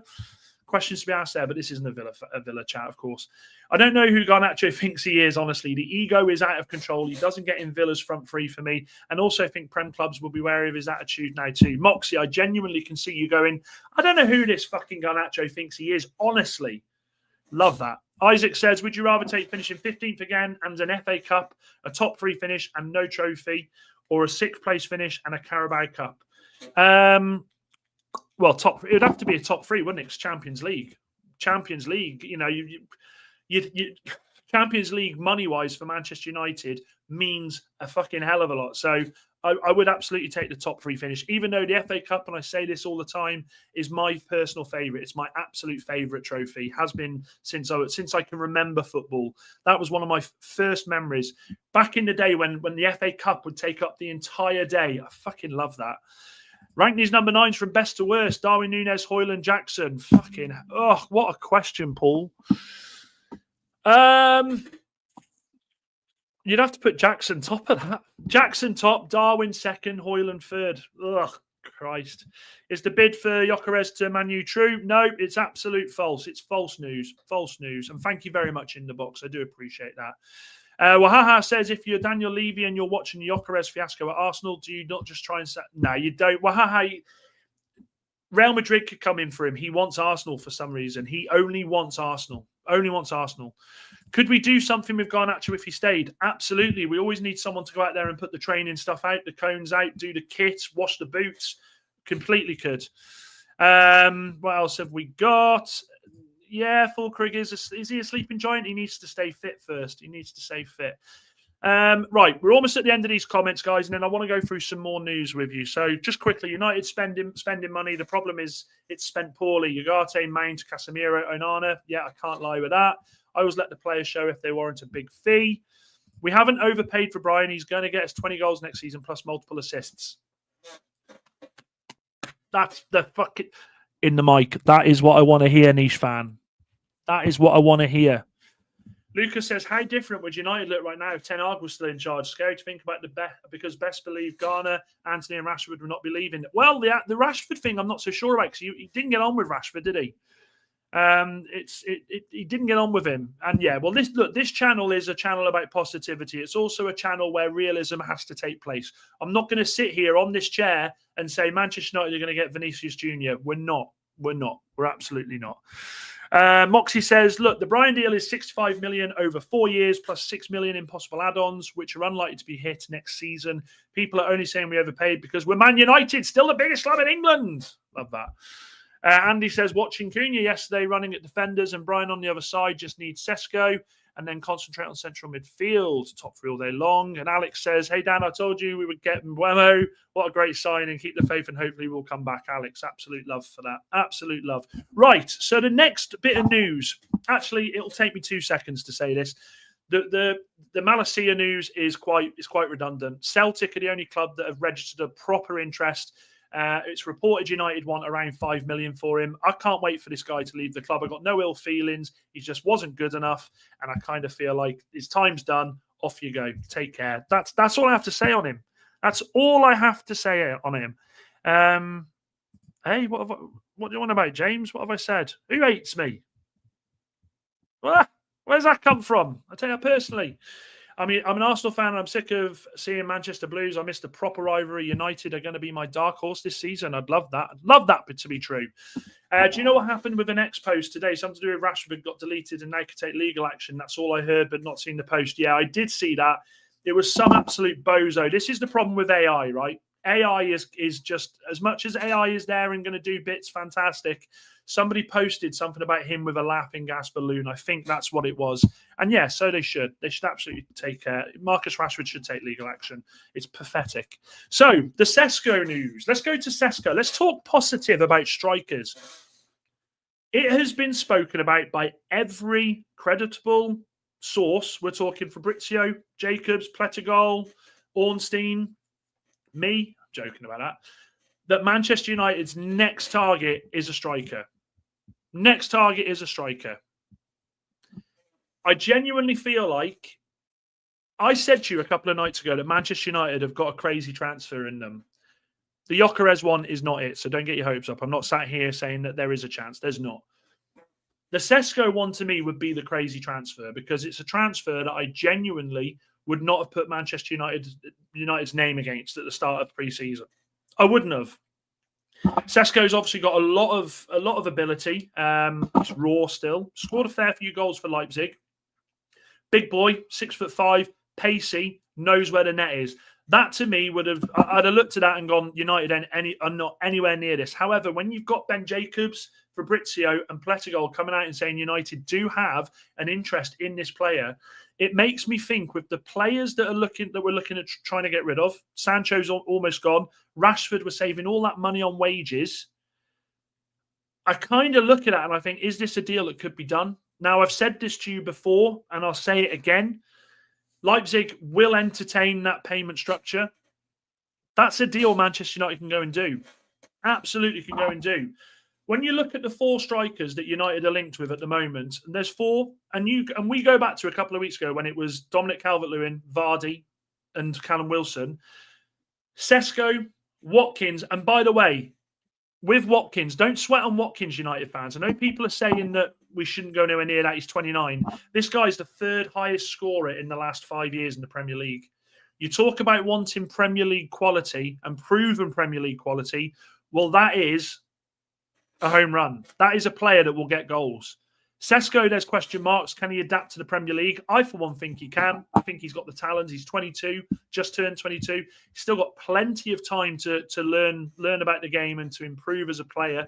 Questions to be asked there, but this isn't a Villa chat, of course. I don't know who Garnacho thinks he is, honestly. The ego is out of control. He doesn't get in Villa's front three for me. And also think Prem clubs will be wary of his attitude now too. Moxie, I genuinely can see you going, I don't know who this fucking Garnacho thinks he is. Honestly, love that. Isaac says, would you rather take finishing 15th again and an FA Cup, a top 3 finish and no trophy, or a 6th place finish and a Carabao Cup? Well, it would have to be a top 3, wouldn't it? It's Champions League. Champions League, you know, you Champions League money-wise for Manchester United means a fucking hell of a lot. So I would absolutely take the top 3 finish, even though the FA Cup, and I say this all the time, is my personal favourite. It's my absolute favourite trophy. Has been since I can remember football. That was one of my first memories. Back in the day when the FA Cup would take up the entire day. I fucking love that. Rank these number 9s from best to worst. Darwin Núñez, Højlund, Jackson. Fucking, oh, what a question, Paul. You'd have to put Jackson top of that. Jackson top, Darwin second, Højlund third. Ugh, Christ. Is the bid for Gyokeres to Man U true? No, it's absolute false. It's false news. False news. And thank you very much in the box. I do appreciate that. Wahaha says, if you're Daniel Levy and you're watching the Gyokeres fiasco at Arsenal, do you not just try and say, no, you don't. Wahaha, Real Madrid could come in for him. He wants Arsenal for some reason. He only wants Arsenal. Only wants Arsenal. Could we do something with Garnacho if he stayed? Absolutely. We always need someone to go out there and put the training stuff out, the cones out, do the kits, wash the boots. Completely could. What else have we got? Yeah, Fulkrig is he a sleeping giant? He needs to stay fit first. He needs to stay fit. Right, we're almost at the end of these comments, guys, and then I want to go through some more news with you. So just quickly, United spending money. The problem is it's spent poorly. Ugarte, Mount, Casemiro, Onana. Yeah, I can't lie with that. I always let the players show if they warrant a big fee. We haven't overpaid for Brian. He's going to get us 20 goals next season plus multiple assists. That's the fucking... In the mic. That is what I want to hear, Niche fan. That is what I want to hear. Lucas says, how different would United look right now if Ten Hag was still in charge? Scary to think about because best believe Garner, Antony and Rashford would not be leaving. Well, the Rashford thing I'm not so sure about because he didn't get on with Rashford, did he? He didn't get on with him. And yeah, well, this channel is a channel about positivity. It's also a channel where realism has to take place. I'm not going to sit here on this chair and say Manchester United are going to get Vinicius Jr. We're not. We're absolutely not. Moxie says, look, the Brian deal is 65 million over 4 years plus 6 million in possible add-ons, which are unlikely to be hit next season. People are only saying we overpaid because we're Man United, still the biggest club in England. Love that. Andy says, watching Cunha yesterday running at defenders and Brian on the other side just needs Sesko and then concentrate on central midfield, top three all day long. And Alex says, hey, Dan, I told you we would get Mbuemo. What a great sign and keep the faith and hopefully we'll come back, Alex. Absolute love for that. Absolute love. Right, so the next bit of news, actually, it'll take me 2 seconds to say this. The Malacia news is quite redundant. Celtic are the only club that have registered a proper interest. It's reported United want around 5 million for him. I can't wait for this guy to leave the club. I got no ill feelings. He just wasn't good enough, and I kind of feel like his time's done. Off you go. Take care. That's all I have to say on him. That's all I have to say on him. Hey, what do you want about James? What have I said? Who hates me? Where's that come from? I tell you personally. I mean, I'm an Arsenal fan and I'm sick of seeing Manchester Blues. I missed a proper rivalry. United are going to be my dark horse this season. I'd love that. I'd love that to be true. Do you know what happened with the next post today? Something to do with Rashford got deleted and now could take legal action. That's all I heard, but not seen the post. Yeah, I did see that. It was some absolute bozo. This is the problem with AI, right? AI is just, as much as AI is there and going to do bits, fantastic. Somebody posted something about him with a laughing gas balloon. I think that's what it was. And yeah, so they should. They should absolutely take Marcus Rashford should take legal action. It's pathetic. So the Sesko news. Let's go to Sesko. Let's talk positive about strikers. It has been spoken about by every creditable source. We're talking Fabrizio, Jacobs, Plettigol, Ornstein, me, joking about that Manchester United's next target is a striker. Next target is a striker. I genuinely feel like I said to you a couple of nights ago that Manchester United have got a crazy transfer in them. The Gyokeres one is not it, so don't get your hopes up. I'm not sat here saying that there is a chance. There's not. The Sesko one to me would be the crazy transfer because it's a transfer that I genuinely would not have put Manchester United's name against at the start of pre-season. I wouldn't have. Sesko's obviously got a lot of ability. He's raw still. Scored a fair few goals for Leipzig. Big boy, 6'5", pacey, knows where the net is. That to me I'd have looked at that and gone, United are not anywhere near this. However, when you've got Ben Jacobs, Fabrizio, and Plettigol coming out and saying United do have an interest in this player, it makes me think with the players that we're looking at trying to get rid of. Sancho's almost gone. Rashford was saving all that money on wages. I kind of look at that and I think, is this a deal that could be done? Now, I've said this to you before, and I'll say it again. Leipzig will entertain that payment structure. That's a deal Manchester United can go and do. Absolutely can go and do. When you look at the 4 strikers that United are linked with at the moment, and there's 4, and we go back to a couple of weeks ago when it was Dominic Calvert-Lewin, Vardy, and Callum Wilson, Sesko, Watkins, and by the way, with Watkins, don't sweat on Watkins, United fans. I know people are saying that we shouldn't go nowhere near that. He's 29. This guy's the 3rd highest scorer in the last 5 years in the Premier League. You talk about wanting Premier League quality and proven Premier League quality. Well, that is a home run. That is a player that will get goals. Sesko, there's question marks. Can he adapt to the Premier League? I, for one, think he can. I think he's got the talent. He's 22, just turned 22. He's still got plenty of time to learn about the game and to improve as a player.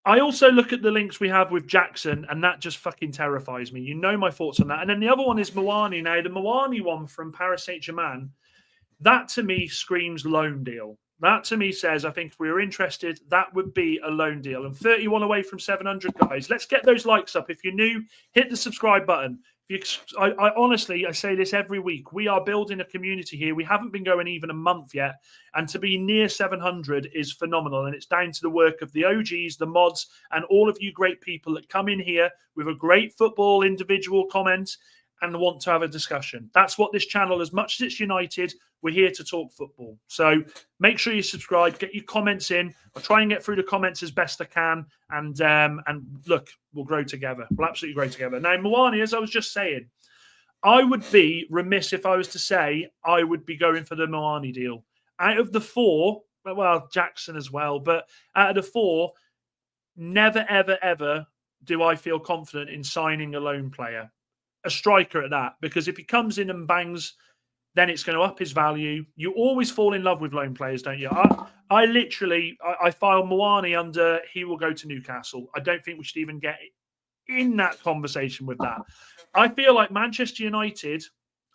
I also look at the links we have with Jackson, and that just fucking terrifies me. You know my thoughts on that. And then the other one is Mawani. Now, the Mawani one from Paris Saint-Germain, that to me screams loan deal. That to me says, I think if we were interested, that would be a loan deal. And 31 away from 700, guys. Let's get those likes up. If you're new, hit the subscribe button. I honestly, I say this every week. We are building a community here. We haven't been going even a month yet. And to be near 700 is phenomenal. And it's down to the work of the OGs, the mods, and all of you great people that come in here with a great football individual comment and want to have a discussion. That's what this channel, as much as it's United, we're here to talk football. So make sure you subscribe, get your comments in. I'll try and get through the comments as best I can. And look, we'll grow together. We'll absolutely grow together. Now, Mawani, as I was just saying, I would be remiss if I was to say I would be going for the Mawani deal. Out of the four, well, Jackson as well, but out of the four, never, ever, ever do I feel confident in signing a loan player. A striker at that, because if he comes in and bangs, then it's going to up his value. You always fall in love with loan players, don't you? I literally file Mawani under he will go to Newcastle. I don't think we should even get in that conversation with that. I feel like Manchester United,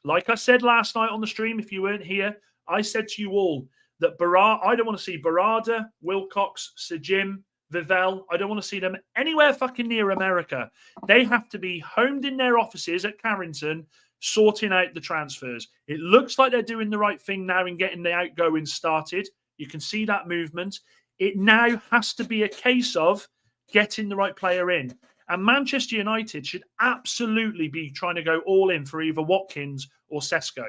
like I said last night on the stream, if you weren't here, I said to you all that I don't want to see Barada, Wilcox, Sir Jim, Vivell, I don't want to see them anywhere fucking near America. They have to be homed in their offices at Carrington, sorting out the transfers. It looks like they're doing the right thing now in getting the outgoings started. You can see that movement. It now has to be a case of getting the right player in. And Manchester United should absolutely be trying to go all in for either Watkins or Sesko.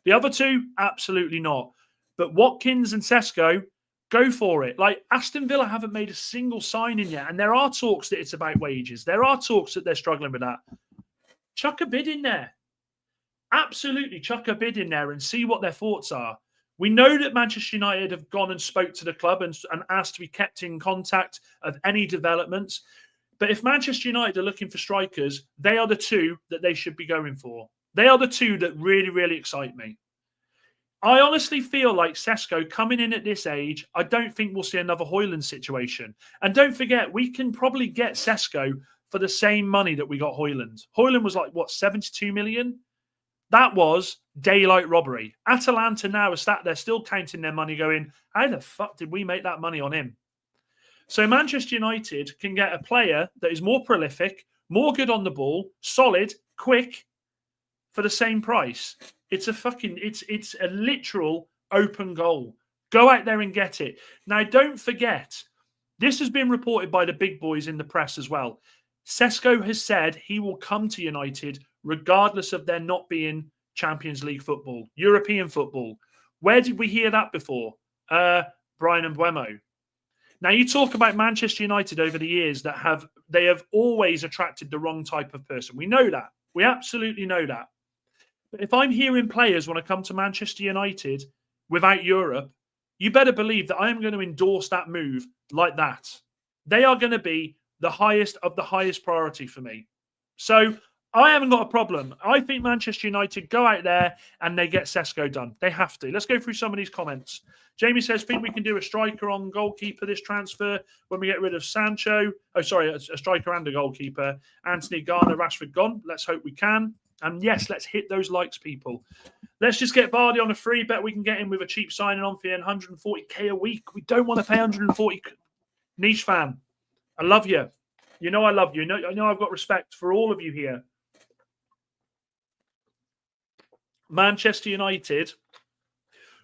The other two, absolutely not. But Watkins and Sesko, go for it. Like, Aston Villa haven't made a single signing yet. And there are talks that it's about wages. There are talks that they're struggling with that. Chuck a bid in there. Absolutely chuck a bid in there and see what their thoughts are. We know that Manchester United have gone and spoke to the club and asked to be kept in contact of any developments. But if Manchester United are looking for strikers, they are the two that they should be going for. They are the two that really, really excite me. I honestly feel like Sesko coming in at this age, I don't think we'll see another Højlund situation. And don't forget, we can probably get Sesko for the same money that we got Højlund. Højlund was like, what, 72 million? That was daylight robbery. Atalanta now are sat there still counting their money going, how the fuck did we make that money on him? So Manchester United can get a player that is more prolific, more good on the ball, solid, quick, for the same price. It's a literal open goal. Go out there and get it. Now, don't forget, this has been reported by the big boys in the press as well. Sesko has said he will come to United regardless of there not being Champions League football, European football. Where did we hear that before? Brian and Mbeumo. Now, you talk about Manchester United over the years they have always attracted the wrong type of person. We know that. We absolutely know that. But if I'm hearing players want to come to Manchester United without Europe, you better believe that I am going to endorse that move like that. They are going to be the highest of the highest priority for me. So I haven't got a problem. I think Manchester United go out there and they get Sesko done. They have to. Let's go through some of these comments. Jamie says, think we can do a striker on goalkeeper this transfer when we get rid of Sancho. Oh, sorry, a striker and a goalkeeper. Antony, Garner, Rashford gone. Let's hope we can. And yes, let's hit those likes, people. Let's just get Vardy on a free bet. We can get him with a cheap signing on for 140k a week. We don't want to pay 140. Niche fan, I love you. You know I love you. I know I've got respect for all of you here. Manchester United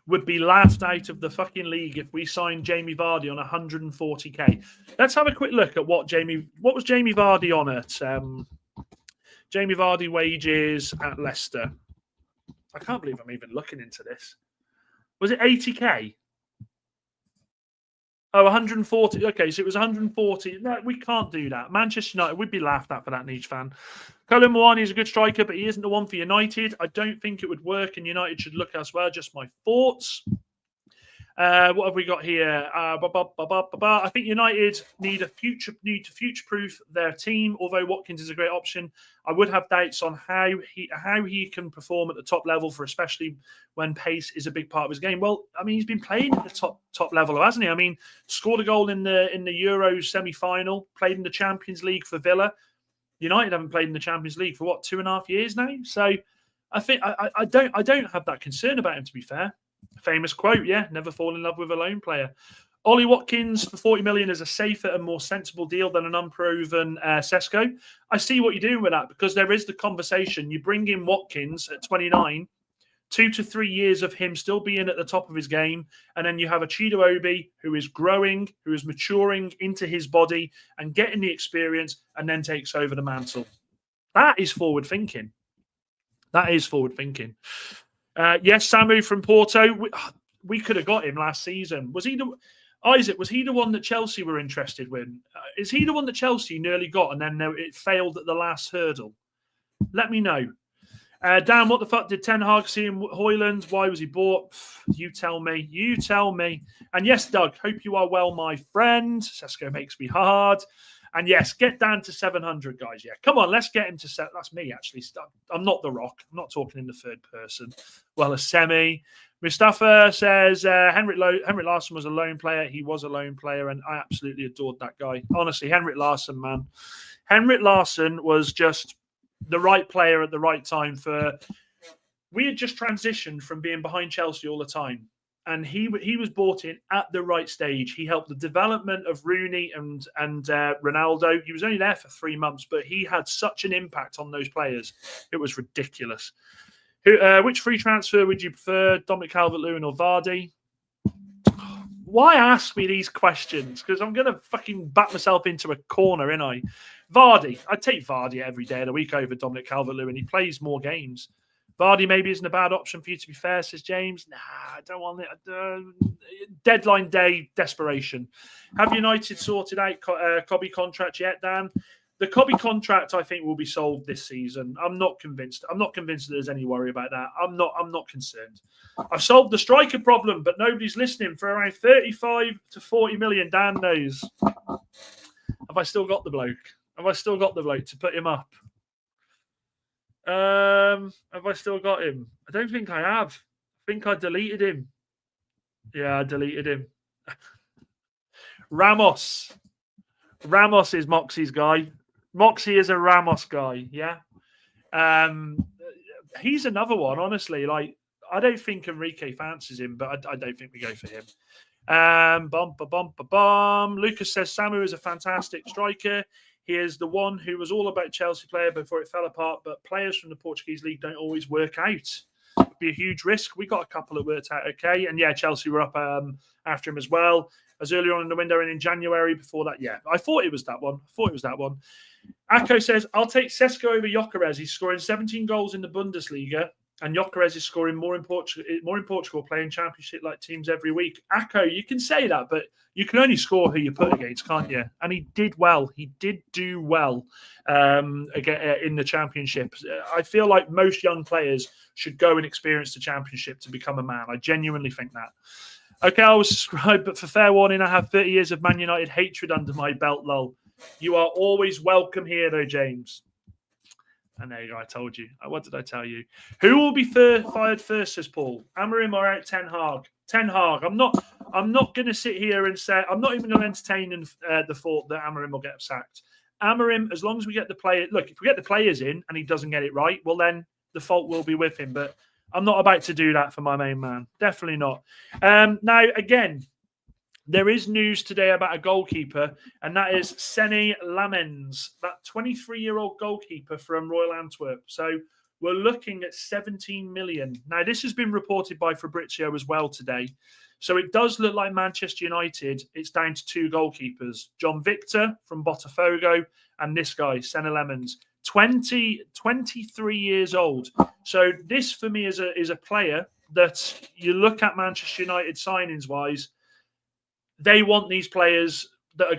would be laughed out of the fucking league if we signed Jamie Vardy on 140k. Let's have a quick look at what was Jamie Vardy on at. Jamie Vardy wages at Leicester. I can't believe I'm even looking into this. Was it 80k? Oh, 140. Okay, so it was 140. No, we can't do that. Manchester United would be laughed at for that niche fan. Colin Mawani is a good striker, but he isn't the one for United. I don't think it would work, and United should look elsewhere. Just my thoughts. What have we got here? I think United need to future-proof their team. Although Watkins is a great option, I would have doubts on how he can perform at the top level, for especially when pace is a big part of his game. Well, I mean, he's been playing at the top level, hasn't he? I mean, scored a goal in the Euros semi-final, played in the Champions League for Villa. United haven't played in the Champions League for 2.5 years now. So I think I don't have that concern about him, to be fair. Famous quote, yeah, never fall in love with a lone player. Ollie Watkins for 40 million is a safer and more sensible deal than an unproven Sesko. I see what you're doing with that, because there is the conversation. You bring in Watkins at 29, 2 to 3 years of him still being at the top of his game, and then you have a Chido Obi who is growing, who is maturing into his body and getting the experience, and then takes over the mantle. That is forward thinking. That is forward thinking. Yes, Samu from Porto. We could have got him last season. Was he Isaac? Was he the one that Chelsea were interested in? Is he the one that Chelsea nearly got and then it failed at the last hurdle? Let me know. Dan, what the fuck did Ten Hag see in Højlund? Why was he bought? You tell me. You tell me. And yes, Doug, hope you are well, my friend. Sesko makes me hard. And yes, get down to 700, guys. Yeah, come on, let's get him to set. That's me, actually. I'm not The Rock. I'm not talking in the third person. Well, a semi. Mustafa says Henrik Larsson was a lone player. He was a lone player, and I absolutely adored that guy. Honestly, Henrik Larsson, man. Henrik Larsson was just the right player at the right time. We had just transitioned from being behind Chelsea all the time. And he was brought in at the right stage. He helped the development of Rooney and Ronaldo. He was only there for 3 months, but he had such an impact on those players. It was ridiculous. Which free transfer would you prefer, Dominic Calvert-Lewin or Vardy? Why ask me these questions? Because I'm going to fucking back myself into a corner, ain't I? Vardy. I'd take Vardy every day of the week over Dominic Calvert-Lewin. He plays more games. Vardy maybe isn't a bad option for you, to be fair, says James. Nah, I don't want it. Deadline day desperation. Have United sorted out Cobby contract yet, Dan? The Cobby contract, I think, will be solved this season. I'm not convinced. I'm not convinced that there's any worry about that. I'm not concerned. I've solved the striker problem, but nobody's listening for around 35 to 40 million. Dan knows. Have I still got the bloke? Have I still got the bloke to put him up? Have I still got him? I don't think I have. I think I deleted him. Yeah, I deleted him. Ramos. Ramos is Moxie's guy. Moxie is a Ramos guy, yeah. He's another one, honestly. Like, I don't think Enrique fancies him, but I don't think we go for him. Lucas says Samu is a fantastic striker. He is the one who was all about Chelsea player before it fell apart, but players from the Portuguese league don't always work out. It would be a huge risk. We got a couple that worked out okay. And yeah, Chelsea were up after him as well. As earlier on in the window and in January before that, yeah. I thought it was that one. Akko says, I'll take Sesko over Gyokeres. He's scoring 17 goals in the Bundesliga. And Gyokeres is scoring more in Portugal, playing championship-like teams every week. Akko, you can say that, but you can only score who you put against, can't you? And he did well. He did do well again in the championship. I feel like most young players should go and experience the championship to become a man. I genuinely think that. Okay, I was subscribed, but for fair warning, I have 30 years of Man United hatred under my belt, lol. You are always welcome here, though, James. And there you go, I told you. What did I tell you? Who will be fired first, says Paul? Amorim or out Ten Hag? Ten Hag. I'm not going to sit here and say, I'm not even going to entertain the thought that Amorim will get sacked. Amorim, as long as we get the player, look, if we get the players in and he doesn't get it right, well, then the fault will be with him. But I'm not about to do that for my main man. Definitely not. Now, again, there is news today about a goalkeeper, and that is Sene Lamens, that 23-year-old goalkeeper from Royal Antwerp. So we're looking at 17 million. Now, this has been reported by Fabrizio as well today. So it does look like Manchester United, it's down to 2 goalkeepers, John Victor from Botafogo and this guy, Sene Lamens, 23 years old. So this, for me, is a player that you look at Manchester United signings-wise, they want these players that are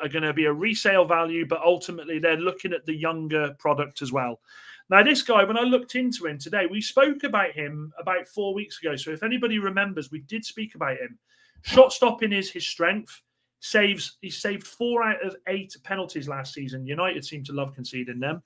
going to be a resale value, but ultimately they're looking at the younger product as well. Now, this guy, when I looked into him today, we spoke about him about 4 weeks ago. So if anybody remembers, we did speak about him. Shot stopping is his strength. He saved 4 out of 8 penalties last season. United seem to love conceding them.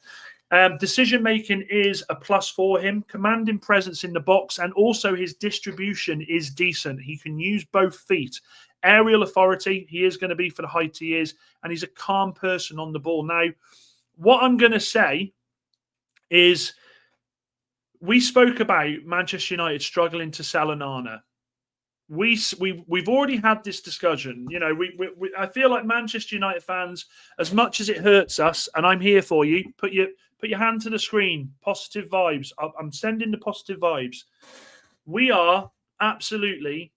Decision making is a plus for him. Commanding presence in the box, and also his distribution is decent. He can use both feet. Aerial authority, he is going to be for the height he is, and he's a calm person on the ball. Now, what I'm going to say is, we spoke about Manchester United struggling to sell Onana. We've already had this discussion. You know, I feel like Manchester United fans, as much as it hurts us, and I'm here for you. Put your hand to the screen. Positive vibes. I'm sending the positive vibes. We are absolutely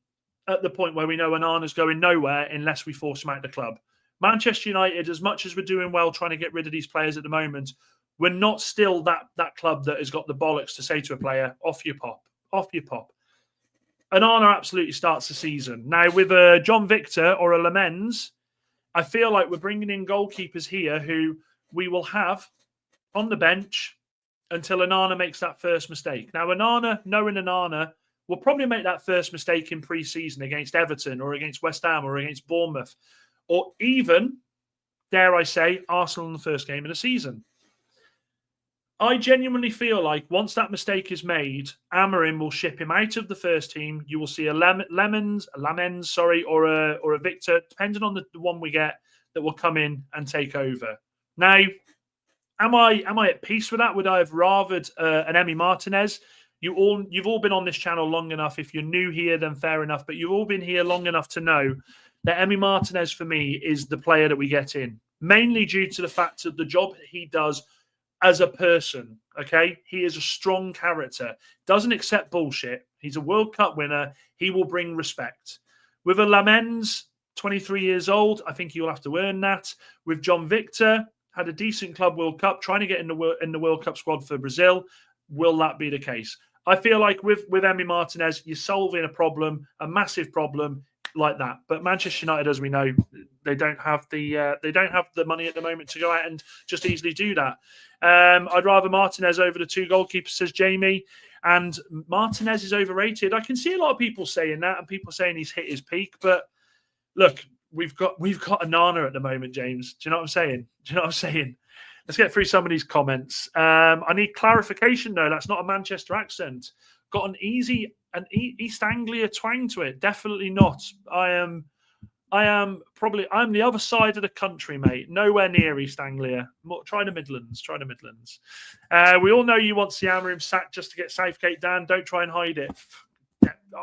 at the point where we know Onana's going nowhere unless we force him out of the club. Manchester United, as much as we're doing well trying to get rid of these players at the moment, we're not still that club that has got the bollocks to say to a player, off you pop, off you pop. Onana absolutely starts the season. Now, with a John Victor or a Lamens, I feel like we're bringing in goalkeepers here who we will have on the bench until Onana makes that first mistake. Now, knowing Onana, will probably make that first mistake in pre-season against Everton or against West Ham or against Bournemouth, or even, dare I say, Arsenal in the first game of the season. I genuinely feel like once that mistake is made, Amorim will ship him out of the first team. You will see a Lamens, or a Victor, depending on the one we get, that will come in and take over. Now, am I at peace with that? Would I have rathered an Emi Martinez? You've all been on this channel long enough. If you're new here, then fair enough. But you've all been here long enough to know that Emi Martinez, for me, is the player that we get in, mainly due to the fact of the job he does as a person. Okay, he is a strong character. Doesn't accept bullshit. He's a World Cup winner. He will bring respect. With a Lamens, 23 years old, I think he'll have to earn that. With John Victor, had a decent Club World Cup, trying to get in the World Cup squad for Brazil. Will that be the case? I feel like with Emi Martinez, you're solving a problem, a massive problem like that. But Manchester United, as we know, they don't have the money at the moment to go out and just easily do that. I'd rather Martinez over the 2 goalkeepers, says Jamie. And Martinez is overrated. I can see a lot of people saying that, and people saying he's hit his peak. But look, we've got Onana at the moment, James. Do you know what I'm saying? Let's get through some of these comments. I need clarification, though. That's not a Manchester accent. Got an East Anglia twang to it. Definitely not. I'm the other side of the country, mate. Nowhere near East Anglia. Try the Midlands. We all know you want Amorim sacked just to get Southgate down. Don't try and hide it.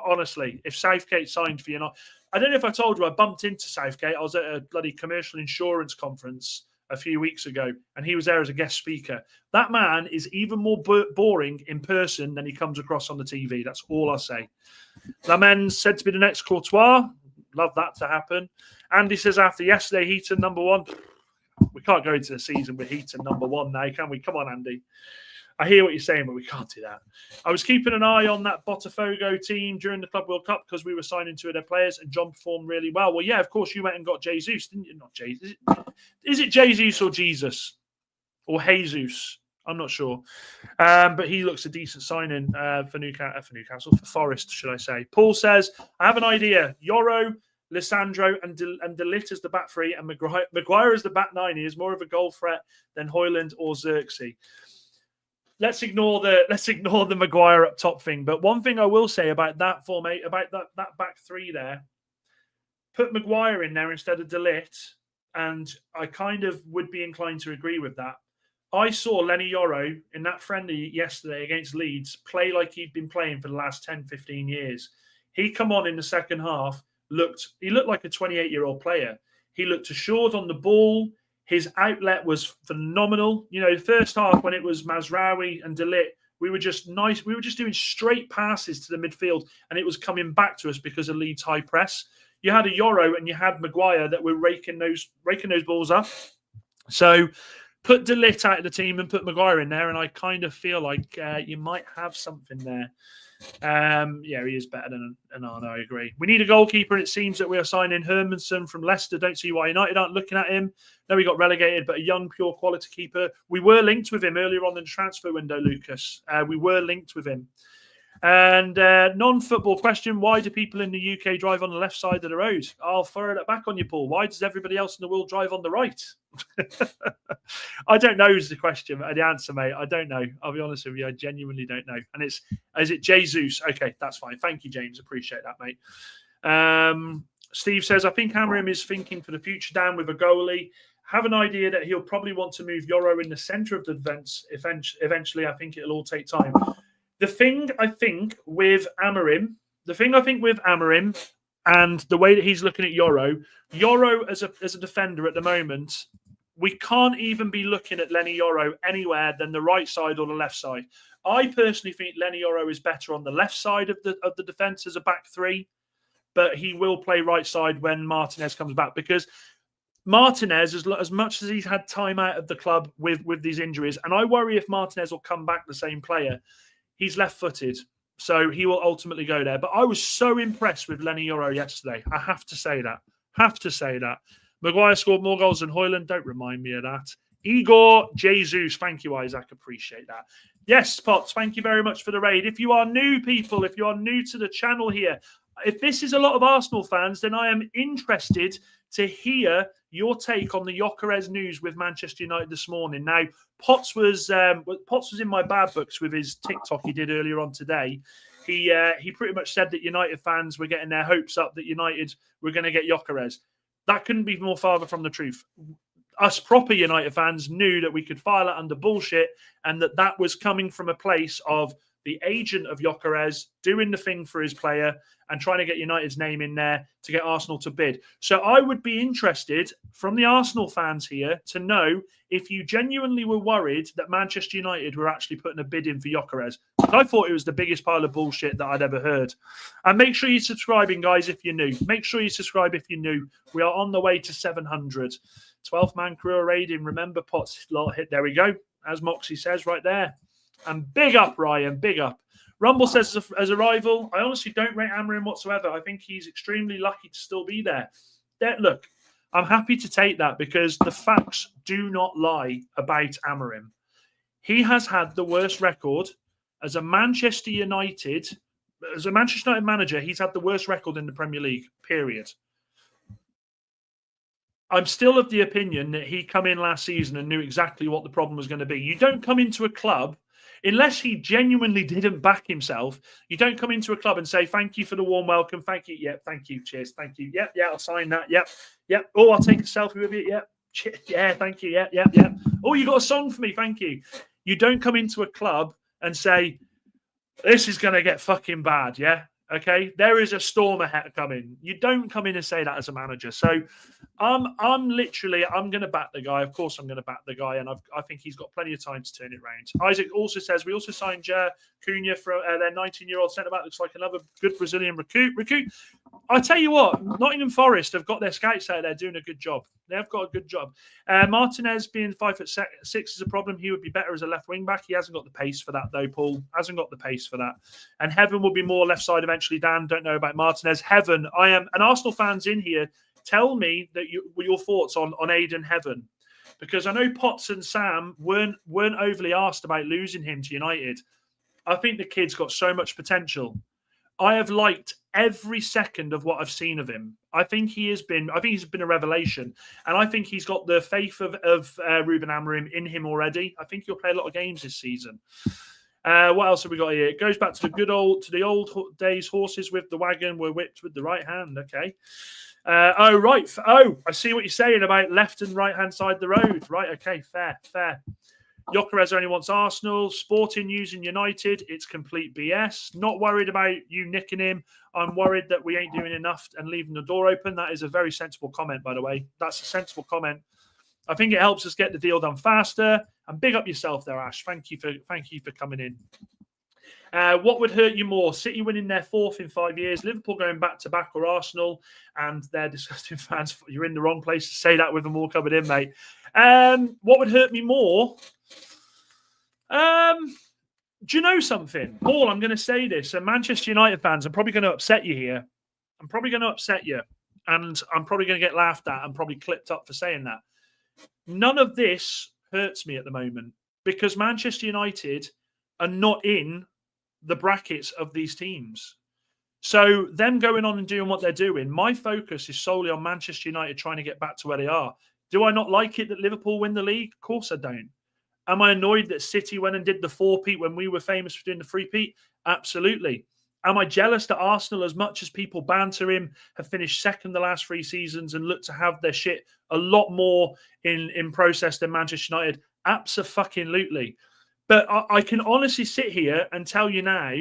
Honestly, if Southgate signed for you, I don't know if I told you, I bumped into Southgate. I was at a bloody commercial insurance conference a few weeks ago, and he was there as a guest speaker. That man is even more boring in person than he comes across on the TV. That's all I'll say. Lamens said to be the next Courtois. Love that to happen. Andy says, after yesterday, Heaton #1. We can't go into the season with Heaton #1 now, can we? Come on, Andy. I hear what you're saying, but we can't do that. I was keeping an eye on that Botafogo team during the Club World Cup because we were signing 2 of their players, and John performed really well. Well, yeah, of course, you went and got Jesus, didn't you? Not Jesus. Is it Jesus or Jesus? Or Jesus? I'm not sure. But he looks a decent signing for Newcastle, for Forest, should I say. Paul says, I have an idea. Yoro, Lissandro, and De Ligt as the back 3, and Maguire as the back 9. He is more of a goal threat than Højlund or Xerxes. Let's ignore the Maguire up top thing. But one thing I will say about that formate, about that back 3 there, put Maguire in there instead of De Ligt, and I kind of would be inclined to agree with that. I saw Lenny Yoro in that friendly yesterday against Leeds play like he'd been playing for the last 10, 15 years. He come on in the second half, he looked like a 28-year-old player. He looked assured on the ball. His outlet was phenomenal. You know, the first half when it was Mazraoui and De Ligt, we were just nice. We were just doing straight passes to the midfield, and it was coming back to us because of Leeds' high press. You had a Yoro and you had Maguire that were raking those balls up. So put De Ligt out of the team and put Maguire in there, and I kind of feel like you might have something there. Yeah, he is better than Onana, I agree. We need a goalkeeper, and it seems that we are signing Hermanson from Leicester. Don't see why United aren't looking at him. No, he got relegated, but a young, pure quality keeper. We were linked with him earlier on in the transfer window, Lucas. We were linked with him. And non-football question, why do people in the UK drive on the left side of the road? I'll throw that back on you, Paul. Why does everybody else in the world drive on the right? I don't know is the question, the answer, mate. I don't know. I'll be honest with you. I genuinely don't know. And is it Jesus? Okay, that's fine. Thank you, James. Appreciate that, mate. Steve says, I think Amorim is thinking for the future, Dan, with a goalie. Have an idea that he'll probably want to move Euro in the centre of the defence. Eventually, I think it'll all take time. The thing I think with Amorim and the way that he's looking at Euro as a defender at the moment, we can't even be looking at Lenny Yoro anywhere than the right side or the left side. I personally think Lenny Yoro is better on the left side of the defence as a back three, but he will play right side when Martinez comes back, because Martinez, as much as he's had time out of the club with these injuries, and I worry if Martinez will come back the same player, he's left-footed, so he will ultimately go there. But I was so impressed with Lenny Yoro yesterday. I have to say that. Maguire scored more goals than Højlund. Don't remind me of that. Igor Jesus. Thank you, Isaac. Appreciate that. Yes, Potts, thank you very much for the raid. If you are new people, if you are new to the channel here, if this is a lot of Arsenal fans, then I am interested to hear your take on the Gyokeres news with Manchester United this morning. Now, Potts was in my bad books with his TikTok he did earlier on today. He pretty much said that United fans were getting their hopes up that United were going to get Gyokeres. That couldn't be more farther from the truth. Us proper United fans knew that we could file it under bullshit, and that was coming from a place of the agent of Gyokeres doing the thing for his player and trying to get United's name in there to get Arsenal to bid. So I would be interested from the Arsenal fans here to know if you genuinely were worried that Manchester United were actually putting a bid in for Gyokeres. I thought it was the biggest pile of bullshit that I'd ever heard. And make sure you're subscribing, guys, if you're new. Make sure you subscribe if you're new. We are on the way to 700. 12-man crew raiding. Remember, Potts hit. There we go. As Moxie says right there. And big up, Ryan. Big up. Rumble says as a rival, I honestly don't rate Amorim whatsoever. I think he's extremely lucky to still be there. Look, I'm happy to take that because the facts do not lie about Amorim. He has had the worst record as a Manchester United manager. He's had the worst record in the Premier League, period. I'm still of the opinion that he come in last season and knew exactly what the problem was going to be. You don't come into a club, unless he genuinely didn't back himself, you don't come into a club and say, thank you for the warm welcome. Thank you. Yep. Thank you. Cheers. Thank you. Yep. Yeah. I'll sign that. Yep. Yep. Oh, I'll take a selfie with you. Yep. Yeah. Thank you. Yep. Yep. Yep. Oh, you got a song for me. Thank you. You don't come into a club and say, this is going to get fucking bad. Yeah. Okay. There is a storm ahead coming. You don't come in and say that as a manager. So I'm going to back the guy. Of course, I'm going to back the guy. And I think he's got plenty of time to turn it around. Isaac also says, we also signed Cunha for their 19-year-old centre-back. Looks like another good Brazilian recruit. I tell you what, Nottingham Forest have got their scouts out there doing a good job. They've got a good job. Martinez being 5'6" is a problem. He would be better as a left wing back. He hasn't got the pace for that, though, Paul. Hasn't got the pace for that. And Heaven will be more left side eventually, Dan. Don't know about Martinez. Heaven, I am. And Arsenal fans in here, tell me that your thoughts on Aidan Heaven. Because I know Potts and Sam weren't overly asked about losing him to United. I think the kid's got so much potential. I have liked every second of what I've seen of him. I think he's been a revelation. And I think he's got the faith of Ruben Amorim in him already. I think he'll play a lot of games this season. What else have we got here? It goes back to the old days. Horses with the wagon were whipped with the right hand. Okay. Right. Oh, I see what you're saying about left and right hand side of the road. Right. Okay. Fair. Gyokeres only wants Arsenal. Sporting using United. It's complete BS. Not worried about you nicking him. I'm worried that we ain't doing enough and leaving the door open. That is a very sensible comment, by the way. That's a sensible comment. I think it helps us get the deal done faster. And big up yourself there, Ash. Thank you for coming in. What would hurt you more? City winning their fourth in 5 years, Liverpool going back-to-back, or Arsenal and their disgusting fans? You're in the wrong place to say that with them all coming in, mate. What would hurt me more? Do you know something? Paul, I'm going to say this. And Manchester United fans, I'm probably going to upset you here. I'm probably going to upset you. And I'm probably going to get laughed at and probably clipped up for saying that. None of this hurts me at the moment because Manchester United are not in the brackets of these teams. So them going on and doing what they're doing, my focus is solely on Manchester United trying to get back to where they are. Do I not like it that Liverpool win the league? Of course I don't. Am I annoyed that City went and did the 4-peat when we were famous for doing the 3-peat? Absolutely. Am I jealous that Arsenal, as much as people banter him, have finished second the last 3 seasons and look to have their shit a lot more in process than Manchester United? Abso-fucking-lutely. But I can honestly sit here and tell you now,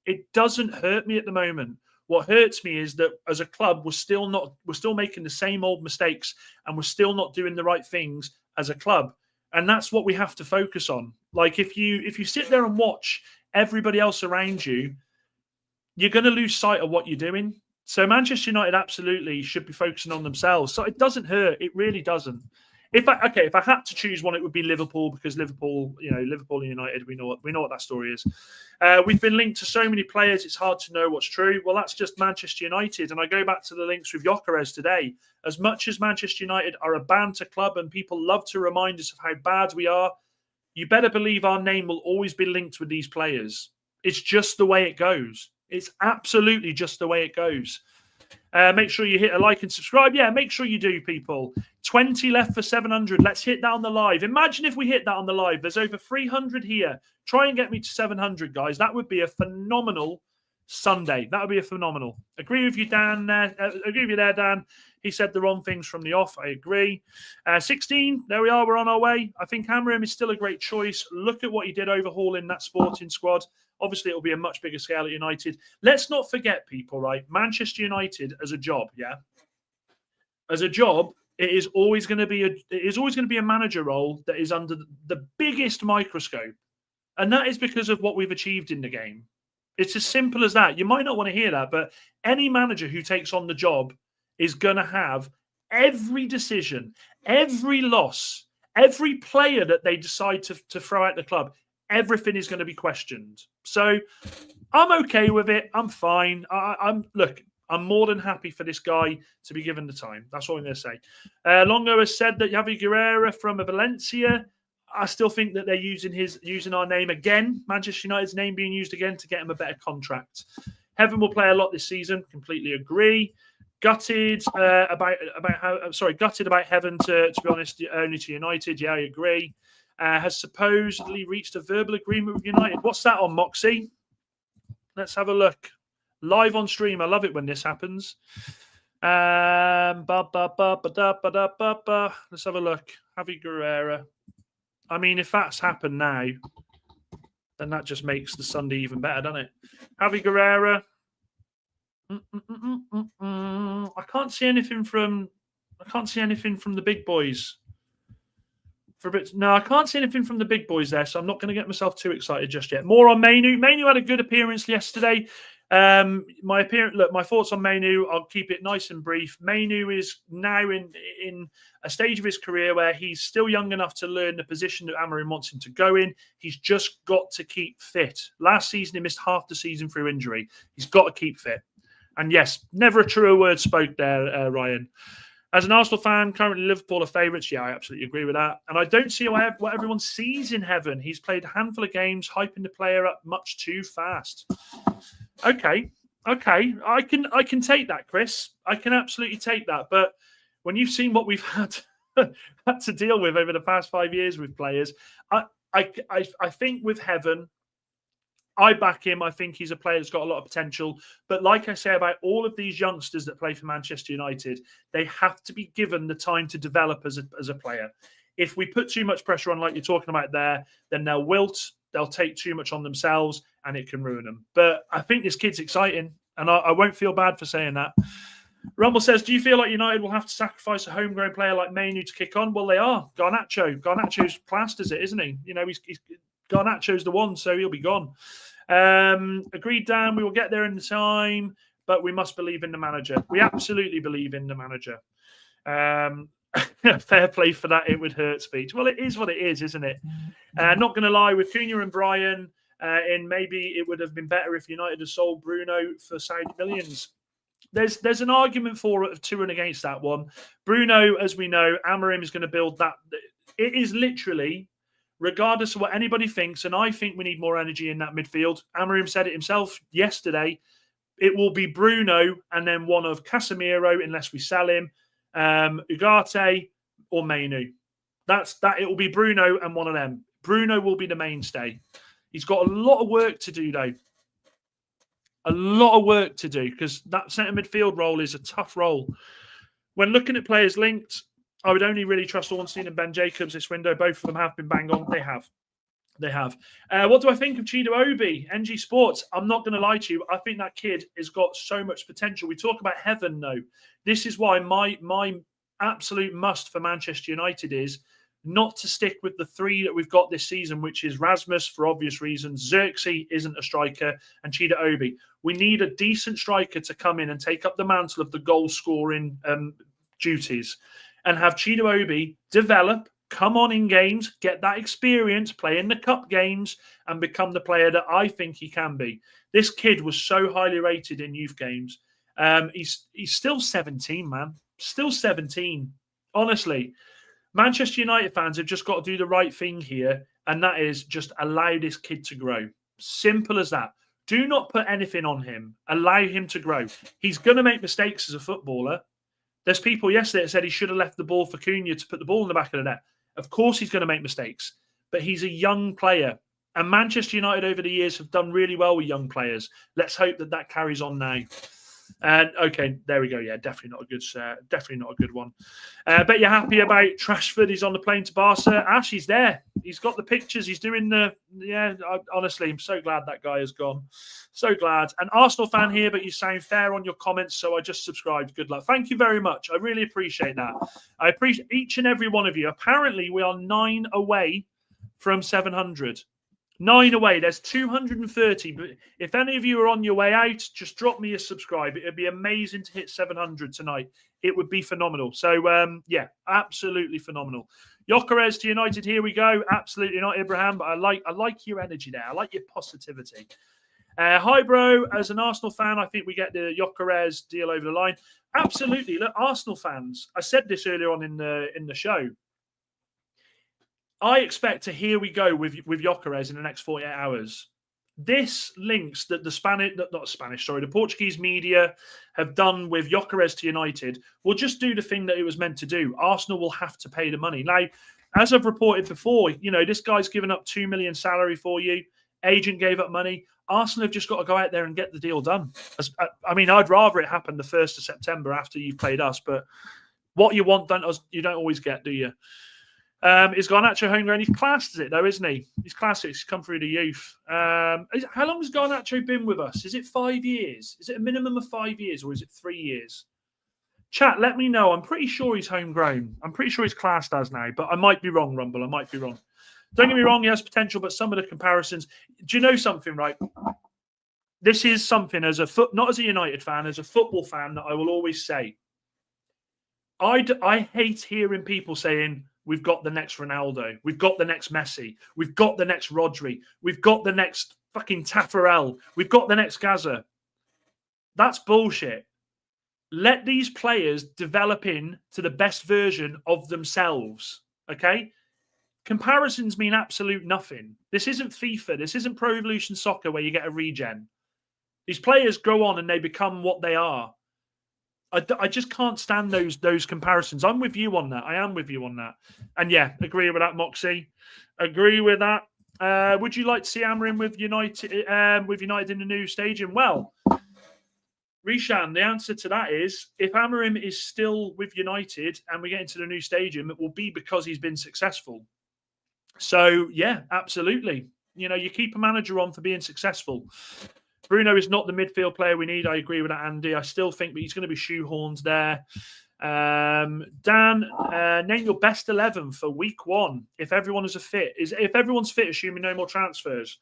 it doesn't hurt me at the moment. What hurts me is that as a club, we're still making the same old mistakes, and we're still not doing the right things as a club. And that's what we have to focus on. Like if you sit there and watch everybody else around you, you're going to lose sight of what you're doing. So Manchester United absolutely should be focusing on themselves. So it doesn't hurt. It really doesn't. If I had to choose one, it would be Liverpool, because Liverpool and United, we know what that story is. We've been linked to so many players, it's hard to know what's true. Well, that's just Manchester United. And I go back to the links with Gyokeres today. As much as Manchester United are a banter club and people love to remind us of how bad we are, you better believe our name will always be linked with these players. It's just the way it goes. It's absolutely just the way it goes. Make sure you hit a like and subscribe. Yeah, make sure you do, people. 20 left for 700. Let's hit that on the live. Imagine if we hit that on the live. There's over 300 here. Try and get me to 700, guys. That would be a phenomenal Sunday. That would be a phenomenal. Agree with you, Dan. Agree with you there, Dan. He said the wrong things from the off. I agree. 16. There we are. We're on our way. I think Amorim is still a great choice. Look at what he did overhauling that Sporting squad. Obviously, it'll be a much bigger scale at United. Let's not forget, people, right? Manchester United as a job, yeah? As a job, it is always going to be a manager role that is under the biggest microscope. And that is because of what we've achieved in the game. It's as simple as that. You might not want to hear that, but any manager who takes on the job is going to have every decision, every loss, every player that they decide to throw out the club. Everything is going to be questioned. So I'm okay with it. I'm fine. I'm more than happy for this guy to be given the time. That's all I'm going to say. Longo has said that Javi Guerrera from Valencia. I still think that they're using our name again, Manchester United's name being used again to get him a better contract. Heaven will play a lot this season. Completely agree. Gutted about Heaven to be honest, only to United. Yeah, I agree. Has supposedly reached a verbal agreement with United. What's that on, Moxie? Let's have a look. Live on stream. I love it when this happens. Let's have a look. Javi Guerrera. I mean, if that's happened now, then that just makes the Sunday even better, doesn't it? Javi Guerrera. I can't see anything from the big boys. No, I can't see anything from the big boys there, so I'm not going to get myself too excited just yet. More on Mainu. Mainu had a good appearance yesterday. My thoughts on Mainu, I'll keep it nice and brief. Mainu is now in a stage of his career where he's still young enough to learn the position that Amorim wants him to go in. He's just got to keep fit. Last season, he missed half the season through injury. He's got to keep fit. And yes, never a truer word spoke there, Ryan. As an Arsenal fan, currently Liverpool are favourites. Yeah, I absolutely agree with that. And I don't see what everyone sees in Heaven. He's played a handful of games, hyping the player up much too fast. Okay. I can take that, Chris. I can absolutely take that. But when you've seen what we've had to deal with over the past 5 years with players, I think with Heaven, I back him. I think he's a player that's got a lot of potential. But like I say about all of these youngsters that play for Manchester United, they have to be given the time to develop as a player. If we put too much pressure on, like you're talking about there, then they'll wilt, they'll take too much on themselves, and it can ruin them. But I think this kid's exciting, and I won't feel bad for saying that. Rumble says, do you feel like United will have to sacrifice a homegrown player like Mainu to kick on? Well, they are. Garnacho's classed as it, isn't he? You know, he's Garnacho's the one, so he'll be gone. Agreed, Dan. We will get there in the time, but we must believe in the manager. We absolutely believe in the manager. Fair play for that. It would hurt speech. Well, it is what it is, isn't it? Not going to lie, with Cunha and Brian, and maybe it would have been better if United had sold Bruno for Saudi millions. There's an argument for it of to and against that one. Bruno, as we know, Amorim is going to build that. It is literally regardless of what anybody thinks, and I think we need more energy in that midfield. Amorim said it himself yesterday. It will be Bruno and then one of Casemiro, unless we sell him, Ugarte or Mainu. That's that. It will be Bruno and one of them. Bruno will be the mainstay. He's got a lot of work to do, though. A lot of work to do, because that centre midfield role is a tough role. When looking at players linked, I would only really trust Ornstein and Ben Jacobs this window. Both of them have been banged on. They have. What do I think of Chido Obi? NG Sports. I'm not going to lie to you. I think that kid has got so much potential. We talk about heaven, though. This is why my absolute must for Manchester United is not to stick with the three that we've got this season, which is Rasmus for obvious reasons. Xerxes isn't a striker, and Chido Obi. We need a decent striker to come in and take up the mantle of the goal scoring duties, and have Chido Obi develop, come on in games, get that experience, play in the cup games, and become the player that I think he can be. This kid was so highly rated in youth games. He's still 17, man. Still 17. Honestly, Manchester United fans have just got to do the right thing here, and that is just allow this kid to grow. Simple as that. Do not put anything on him. Allow him to grow. He's going to make mistakes as a footballer. There's people yesterday that said he should have left the ball for Cunha to put the ball in the back of the net. Of course he's going to make mistakes, but he's a young player. And Manchester United over the years have done really well with young players. Let's hope that that carries on now. Okay, there we go. Yeah, definitely not a good one. Bet you're happy about Trashford. He's on the plane to Barca. Ash, he's there. He's got the pictures. He's doing the. Yeah, honestly, I'm so glad that guy has gone. So glad. An Arsenal fan here, but you sound fair on your comments, so I just subscribed. Good luck. Thank you very much. I really appreciate that. I appreciate each and every one of you. Apparently, we are 9 away from 700. 9 away. There's 230. But if any of you are on your way out, just drop me a subscribe. It'd be amazing to hit 700 tonight. It would be phenomenal. So, yeah, absolutely phenomenal. Gyokeres to United. Here we go. Absolutely not, Ibrahim. But I like your energy there. I like your positivity. Hi, bro. As an Arsenal fan, I think we get the Gyokeres deal over the line. Absolutely. Look, Arsenal fans. I said this earlier on in the show. I expect to here we go with Gyokeres in the next 48 hours. This links that the Portuguese media have done with Gyokeres to United will just do the thing that it was meant to do. Arsenal will have to pay the money. Now, as I've reported before, this guy's given up 2 million salary for you. Agent gave up money. Arsenal have just got to go out there and get the deal done. I mean, I'd rather it happen the 1st of September after you've played us, but what you want, you don't always get, do you? Is Garnacho homegrown? He's classed as it, though, isn't he? He's classic. He's come through the youth. How long has Garnacho been with us? Is it 5 years? Is it a minimum of 5 years, or is it 3 years? Chat, let me know. I'm pretty sure he's homegrown. I'm pretty sure he's classed as now, but I might be wrong, Rumble. I might be wrong. Don't get me wrong, he has potential, but some of the comparisons... Do you know something, right? This is something, not as a United fan, as a football fan, that I will always say. I hate hearing people saying... We've got the next Ronaldo. We've got the next Messi. We've got the next Rodri. We've got the next fucking Taffarel. We've got the next Gaza. That's bullshit. Let these players develop into the best version of themselves. Okay? Comparisons mean absolute nothing. This isn't FIFA. This isn't Pro Evolution Soccer where you get a regen. These players grow on and they become what they are. I just can't stand those comparisons. I'm with you on that. I am with you on that. And yeah, agree with that, Moxie. Agree with that. Would you like to see Amorim with United in the new stadium? Well, Rishan, the answer to that is if Amorim is still with United and we get into the new stadium, it will be because he's been successful. So yeah, absolutely. You keep a manager on for being successful. Bruno is not the midfield player we need. I agree with that, Andy. I still think that he's going to be shoehorned there. Dan, name your best 11 for week 1 if everyone is if everyone's fit, assuming no more transfers.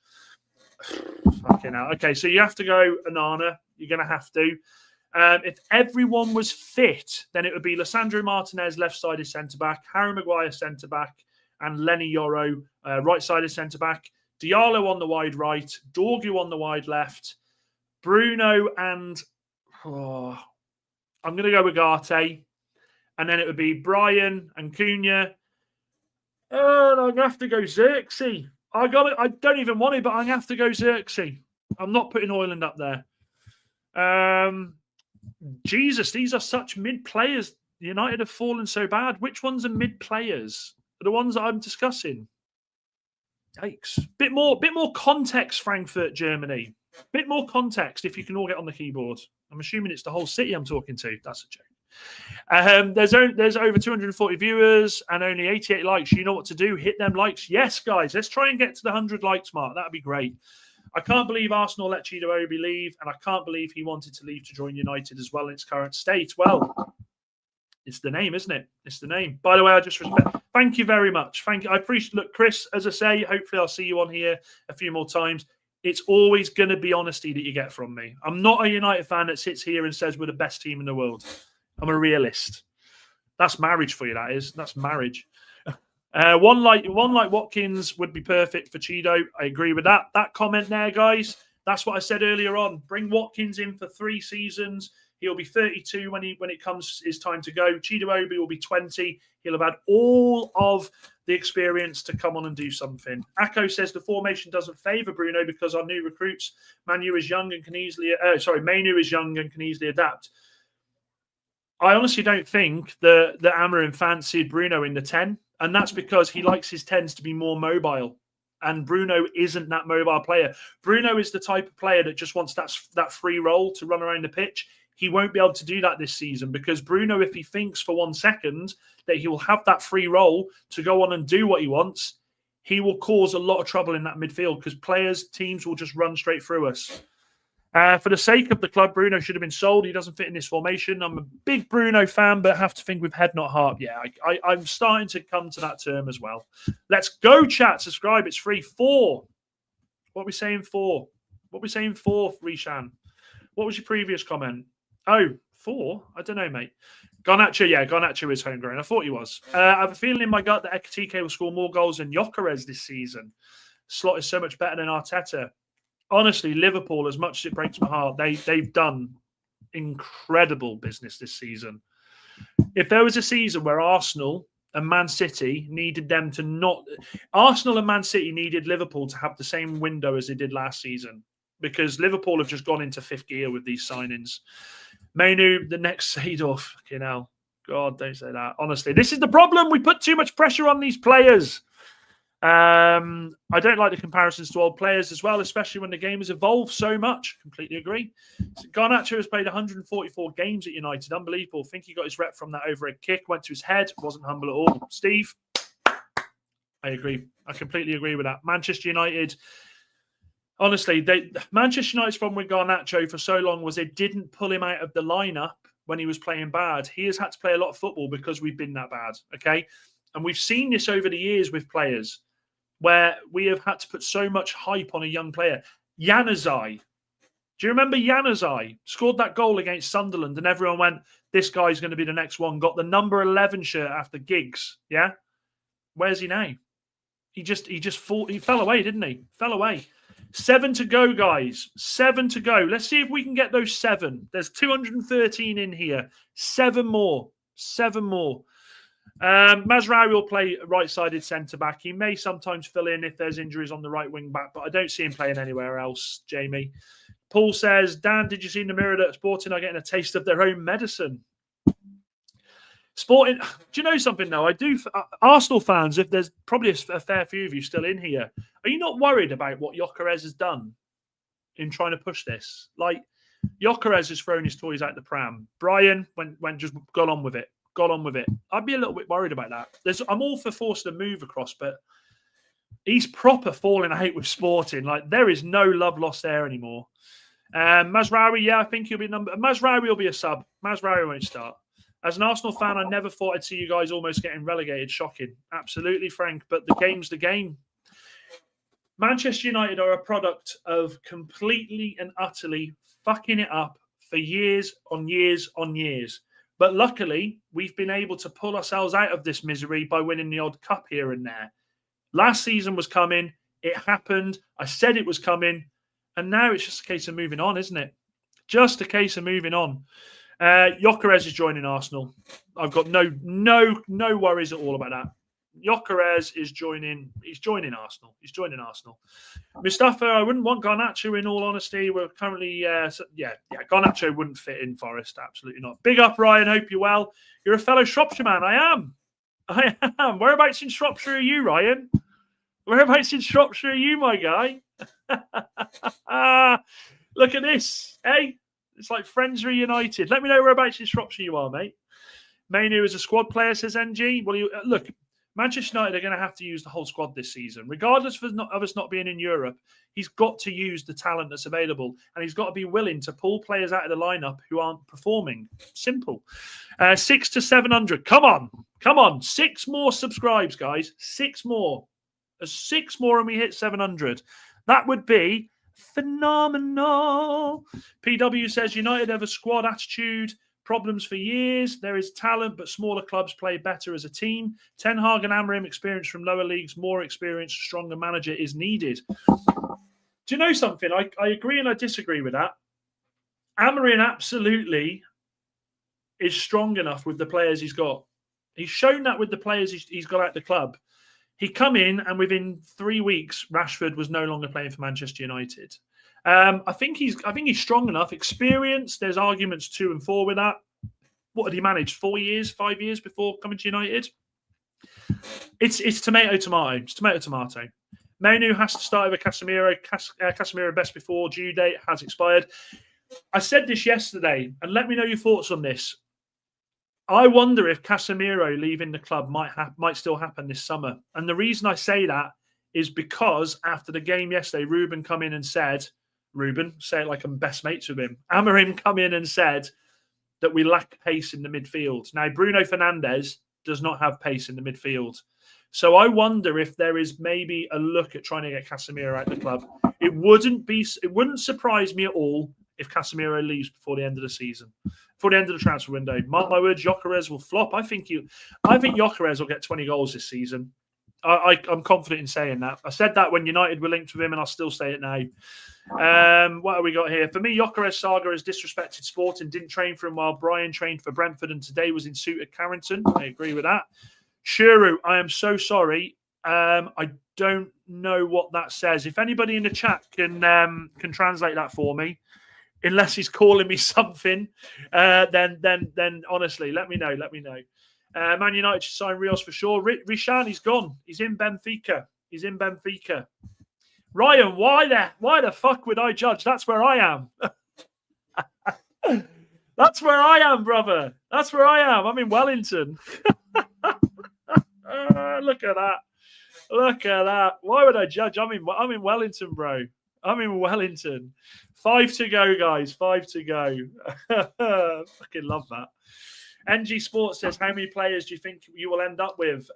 Fucking hell. Okay, so you have to go Anana. You're going to have to. If everyone was fit, then it would be Lissandro Martinez, left-sided centre-back, Harry Maguire, centre-back, and Lenny Yoro, right-sided centre-back. Diallo on the wide right, Dorgu on the wide left, Bruno and I'm going to go with Ugarte, and then it would be Brian and Cunha, Oh, I'm gonna have to go Xerxes. I got it. I don't even want it, but I'm gonna have to go Xerxes. I'm not putting Hoyland up there. Jesus, these are such mid players. United have fallen so bad. Which ones are mid players? Are the ones that I'm discussing? Yikes! Bit more context. Frankfurt, Germany. Bit more context. If you can all get on the keyboard. I'm assuming it's the whole city I'm talking to. That's a joke. There's over 240 viewers and only 88 likes. You know what to do. Hit them likes. Yes, guys. Let's try and get to the 100 likes mark. That'd be great. I can't believe Arsenal let Chido Obi leave, and I can't believe he wanted to leave to join United as well in its current state. Well, it's the name, isn't it? It's the name. By the way, I just respect. Thank you very much. Thank you. I appreciate. Look, Chris, as I say, hopefully I'll see you on here a few more times. It's always going to be honesty that you get from me. I'm not a United fan that sits here and says we're the best team in the world. I'm a realist. That's marriage for you. That is. That's marriage. One like Watkins would be perfect for Chido. I agree with that. That comment there, guys. That's what I said earlier on. Bring Watkins in for 3 seasons. He'll be 32 when it comes his time to go. Chido Obi will be 20. He'll have had all of the experience to come on and do something. Akko says the formation doesn't favour Bruno because our new recruits, Manu is young and can easily. Manu is young and can easily adapt. I honestly don't think that Amarin fancied Bruno in the 10. And that's because he likes his 10s to be more mobile. And Bruno isn't that mobile player. Bruno is the type of player that just wants that free roll to run around the pitch. He won't be able to do that this season because Bruno, if he thinks for 1 second that he will have that free roll to go on and do what he wants, he will cause a lot of trouble in that midfield because teams will just run straight through us. For the sake of the club, Bruno should have been sold. He doesn't fit in this formation. I'm a big Bruno fan, but have to think with head, not heart. Yeah, I'm starting to come to that term as well. Let's go, chat. Subscribe. It's free. 4. What are we saying 4? What are we saying 4, Rishan? What was your previous comment? Oh, 4? I don't know, mate. Garnacho, yeah, Garnacho is homegrown. I thought he was. I have a feeling in my gut that Ekatike will score more goals than Gyokeres this season. Slot is so much better than Arteta. Honestly, Liverpool, as much as it breaks my heart, they've done incredible business this season. If there was a season where Arsenal and Man City needed them to not... Arsenal and Man City needed Liverpool to have the same window as they did last season because Liverpool have just gone into 5th gear with these signings. Manu, the next Seedorf. Fucking hell. God, don't say that. Honestly, this is the problem. We put too much pressure on these players. I don't like the comparisons to old players as well, especially when the game has evolved so much. Completely agree. Garnacho has played 144 games at United. Unbelievable. Think he got his rep from that overhead kick, went to his head, wasn't humble at all. Steve, I agree. I completely agree with that. Manchester United, honestly, Manchester United's problem with Garnacho for so long was they didn't pull him out of the lineup when he was playing bad. He has had to play a lot of football because we've been that bad, okay? And we've seen this over the years with players where we have had to put so much hype on a young player. Januzaj. Do you remember Januzaj? Scored that goal against Sunderland and everyone went, this guy's going to be the next one. Got the number 11 shirt after Giggs. Yeah? Where's he now? He fell away, didn't he? Fell away. 7 to go, guys. 7 to go. Let's see if we can get those 7. There's 213 in here. 7 more. 7 more. Mazraoui will play right-sided centre-back. He may sometimes fill in if there's injuries on the right wing-back, but I don't see him playing anywhere else, Jamie. Paul says, Dan, did you see in the mirror that Sporting are getting a taste of their own medicine? Sporting, do you know something, though? I do. Arsenal fans, if there's probably a fair few of you still in here, are you not worried about what Gyokeres has done in trying to push this? Like, Gyokeres has thrown his toys out the pram. Brian just got on with it. Got on with it. I'd be a little bit worried about that. I'm all for forcing a move across, but he's proper falling out with Sporting. Like, there is no love lost there anymore. Mazraoui, yeah, I think he'll be Mazraoui will be a sub. Mazraoui won't start. As an Arsenal fan, I never thought I'd see you guys almost getting relegated. Shocking. Absolutely, Frank. But the game's the game. Manchester United are a product of completely and utterly fucking it up for years on years on years. But luckily, we've been able to pull ourselves out of this misery by winning the odd cup here and there. Last season was coming. It happened. I said it was coming. And now it's just a case of moving on, isn't it? Just a case of moving on. Gyokeres is joining Arsenal. I've got no worries at all about that. Gyokeres is joining. He's joining Arsenal. Mustafa, I wouldn't want Garnacho in all honesty. We're currently, Garnacho wouldn't fit in Forest. Absolutely not. Big up, Ryan. Hope you're well. You're a fellow Shropshire man. I am. Whereabouts in Shropshire are you, Ryan? Whereabouts in Shropshire are you, my guy? Look at this. Hey, it's like friends reunited. Let me know whereabouts in Shropshire you are, mate. Mainu is a squad player, says NG. Well, look, Manchester United are going to have to use the whole squad this season. Regardless of us not being in Europe, he's got to use the talent that's available, and he's got to be willing to pull players out of the lineup who aren't performing. Simple. 6 to 700. Come on. 6 more subscribes, guys. 6 more. 6 more and we hit 700. That would be phenomenal. PW says United have a squad attitude problems for years. There is talent, but smaller clubs play better as a team. Ten Hag and Amorim experience from lower leagues, more experience, stronger manager is needed. Do you know something? I agree and I disagree with that. Amorim absolutely is strong enough with the players he's got. He's shown that with the players he's got at the club. He come in and within 3 weeks, Rashford was no longer playing for Manchester United. I think he's strong enough. Experience, there's arguments 2 and 4 with that. What had he managed? 4 years, 5 years before coming to United? It's tomato. It's tomato. Mainu has to start over Casemiro. Casemiro best before due date has expired. I said this yesterday, and let me know your thoughts on this. I wonder if Casemiro leaving the club might still happen this summer. And the reason I say that is because after the game yesterday, Ruben come in and said, say it like I'm best mates with him. Amorim come in and said that we lack pace in the midfield. Now, Bruno Fernandes does not have pace in the midfield. So I wonder if there is maybe a look at trying to get Casemiro out of the club. It wouldn't surprise me at all if Casemiro leaves before the end of the season, before the end of the transfer window. Mark my words, Gyokeres will flop. I think Gyokeres will get 20 goals this season. I'm confident in saying that. I said that when United were linked with him, and I'll still say it now. What have we got here? For me, Gyokeres saga has disrespected sport and didn't train for him while Brian trained for Brentford and today was in suit at Carrington. I agree with that. Shuru, I am so sorry. I don't know what that says. If anybody in the chat can translate that for me, unless he's calling me something, then honestly, let me know. Man United should sign Rios for sure. Rishan, he's gone. He's in Benfica. Ryan, why the fuck would I judge? That's where I am. That's where I am, brother. That's where I am. I'm in Wellington. Look at that. Why would I judge? I'm in Wellington, bro. I'm in Wellington. 5 to go, guys. 5 to go. Fucking love that. NG Sports says, how many players do you think you will end up with?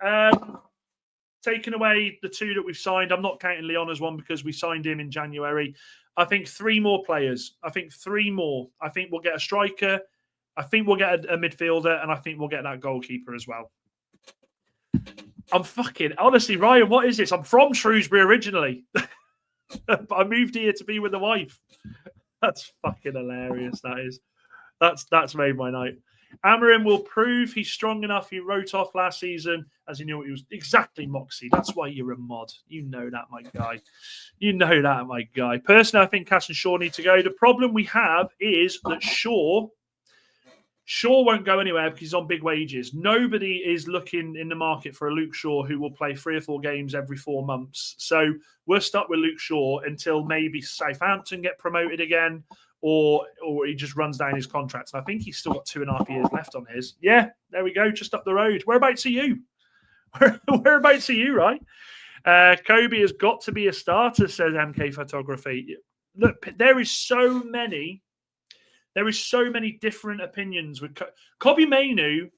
Taking away the 2 that we've signed, I'm not counting Leon as one because we signed him in January. I think 3 more players. I think 3 more. I think we'll get a striker. I think we'll get a midfielder. And I think we'll get that goalkeeper as well. Honestly, Ryan, what is this? I'm from Shrewsbury originally. But I moved here to be with the wife. That's fucking hilarious. That is. That's made my night. Amorim will prove he's strong enough. He wrote off last season as he knew what he was. Exactly, Moxie. That's why you're a mod. You know that, my guy. Personally, I think Cass and Shaw need to go. The problem we have is that Shaw won't go anywhere because he's on big wages. Nobody is looking in the market for a Luke Shaw who will play 3 or 4 games every 4 months. So we're stuck with Luke Shaw until maybe Southampton get promoted again, or he just runs down his contract. And I think he's still got 2.5 years left on his. Yeah, there we go, just up the road. Whereabouts are you? Whereabouts are you, right? Kobe has got to be a starter, says MK Photography. Look, there is so many different opinions. With Kobe Mainu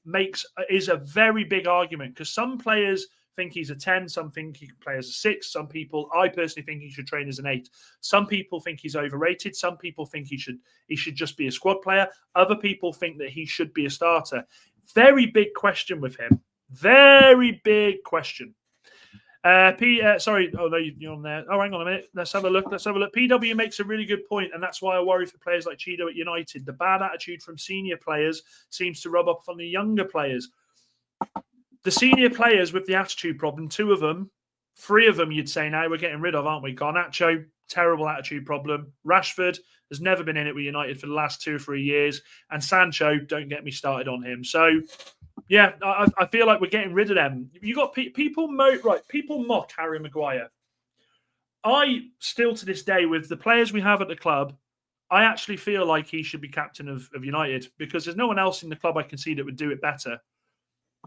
is a very big argument because some players think he's a 10, some think he can play as a 6. I personally think he should train as an 8. Some people think he's overrated. Some people think he should just be a squad player. Other people think that he should be a starter. Very big question with him. Very big question. Sorry. Oh, no, you're on there. Oh, hang on a minute. Let's have a look. PW makes a really good point, and that's why I worry for players like Chido at United. The bad attitude from senior players seems to rub off on the younger players. The senior players with the attitude problem, 2 of them, 3 of them you'd say now we're getting rid of, aren't we? Garnacho, terrible attitude problem. Rashford has never been in it with United for the last 2 or 3 years. And Sancho, don't get me started on him. So, yeah, I feel like we're getting rid of them. You got people mock Harry Maguire. I still to this day, with the players we have at the club, I actually feel like he should be captain of United because there's no one else in the club I can see that would do it better.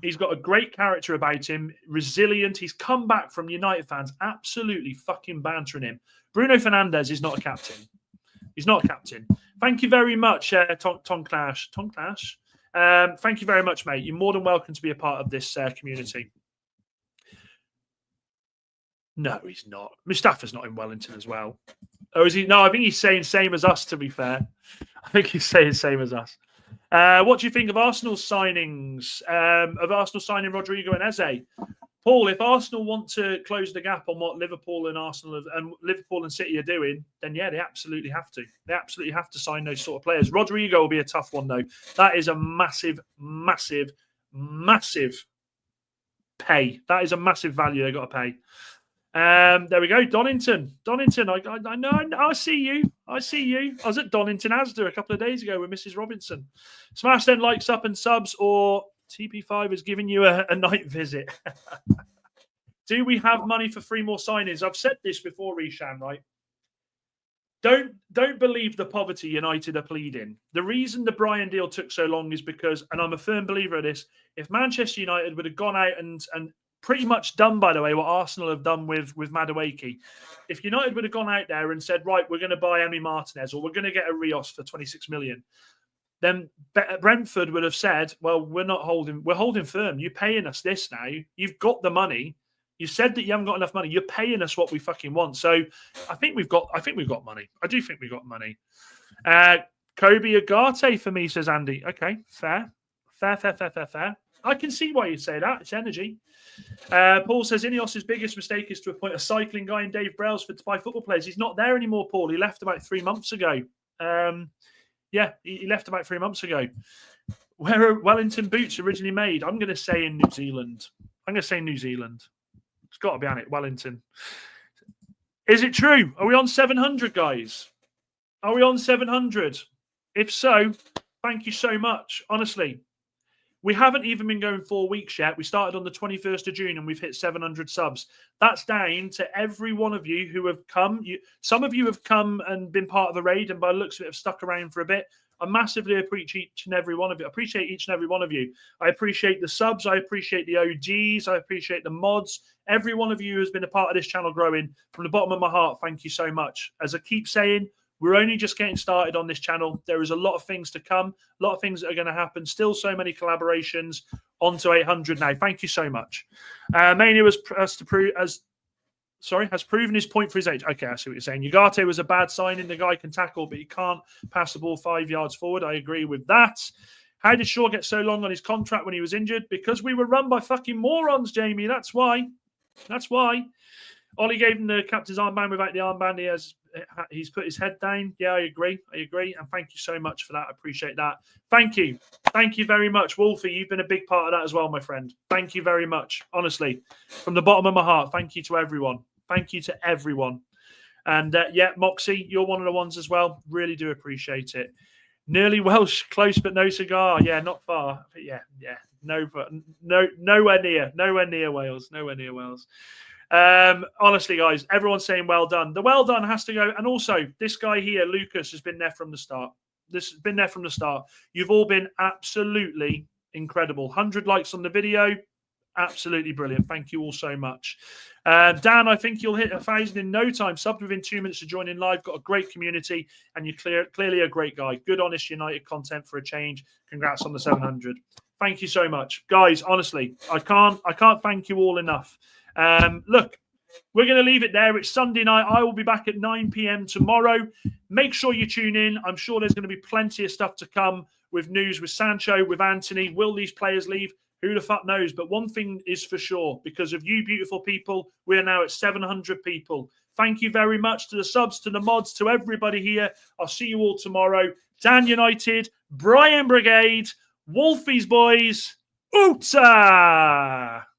He's got a great character about him, resilient. He's come back from United fans absolutely fucking bantering him. Bruno Fernandes is not a captain. He's not a captain. Thank you very much, Tom Clash. Tom Clash. Thank you very much, mate. You're more than welcome to be a part of this community. No, he's not. Mustafa's not in Wellington as well. Oh, is he? No, I think he's saying same as us, to be fair. I think he's saying same as us. What do you think of Arsenal's signings? Of Arsenal signing Rodrigo and Eze? Paul, if Arsenal want to close the gap on what Liverpool and City are doing, then yeah, they absolutely have to. They absolutely have to sign those sort of players. Rodrigo will be a tough one, though. That is a massive, massive, massive pay. That is a massive value they've got to pay. There we go. Donington, I know. I see you. I was at Donington Asda a couple of days ago with Mrs. Robinson. Smash then likes up and subs, or TP5 is giving you a night visit. Do we have money for 3 more signings? I've said this before, Risham, right? Don't believe the poverty United are pleading. The reason the Brian deal took so long is because, and I'm a firm believer of this, if Manchester United would have gone out and pretty much done, by the way, what Arsenal have done with Madueke. If United would have gone out there and said, right, we're going to buy Emi Martinez or we're going to get a Rios for 26 million, then Brentford would have said, well, we're holding firm. You're paying us this now. You've got the money. You said that you haven't got enough money. You're paying us what we fucking want. So I think we've got money. I do think we've got money. Kobe Agate for me, says Andy. Okay, fair. I can see why you'd say that. It's energy. Paul says Ineos' biggest mistake is to appoint a cycling guy in Dave Brailsford to buy football players. He's not there anymore, Paul. He left about 3 months ago. He left about 3 months ago. Where are Wellington boots originally made? I'm going to say in New Zealand. It's got to be on it, Wellington. Is it true? Are we on 700, guys? Are we on 700? If so, thank you so much. Honestly. We haven't even been going 4 weeks yet. We started on the 21st of June and we've hit 700 subs. That's down to every one of you who have come. Some of you have come and been part of the raid and by the looks of it have stuck around for a bit. I massively appreciate each and every one of you. I appreciate each and every one of you. I appreciate the subs. I appreciate the OGs. I appreciate the mods. Every one of you has been a part of this channel growing. From the bottom of my heart, thank you so much. As I keep saying, we're only just getting started on this channel. There is a lot of things to come, a lot of things that are going to happen. Still so many collaborations. On to 800 now. Thank you so much. Mania has proven his point for his age. Okay, I see what you're saying. Ugarte was a bad signing. The guy can tackle, but he can't pass the ball 5 yards forward. I agree with that. How did Shaw get so long on his contract when he was injured? Because we were run by fucking morons, Jamie. That's why. Ollie gave him the captain's armband. Without the armband, he's put his head down. Yeah, I agree. And thank you so much for that. I appreciate that. Thank you very much, Wolfie. You've been a big part of that as well, my friend. Thank you very much. Honestly, from the bottom of my heart, thank you to everyone. And Moxie, you're one of the ones as well. Really do appreciate it. Nearly Welsh, close but no cigar. Yeah, not far. But yeah. Nowhere near Wales. Honestly, guys, everyone's saying well done. The well done has to go. And also, this guy here, Lucas, has been there from the start. You've all been absolutely incredible. 100 likes on the video. Absolutely brilliant. Thank you all so much. Dan, I think you'll hit 1,000 in no time. Subbed within 2 minutes to join in live. Got a great community, and you're clearly a great guy. Good, honest, United content for a change. Congrats on the 700. Thank you so much, guys. Honestly, I can't thank you all enough. Look, we're going to leave it there. It's Sunday night. I will be back at 9 p.m. tomorrow. Make sure you tune in. I'm sure there's going to be plenty of stuff to come with news with Sancho, with Antony. Will these players leave? Who the fuck knows? But one thing is for sure, because of you beautiful people, we are now at 700 people. Thank you very much to the subs, to the mods, to everybody here. I'll see you all tomorrow. Dan United, Brian Brigade, Wolfie's boys. Uta!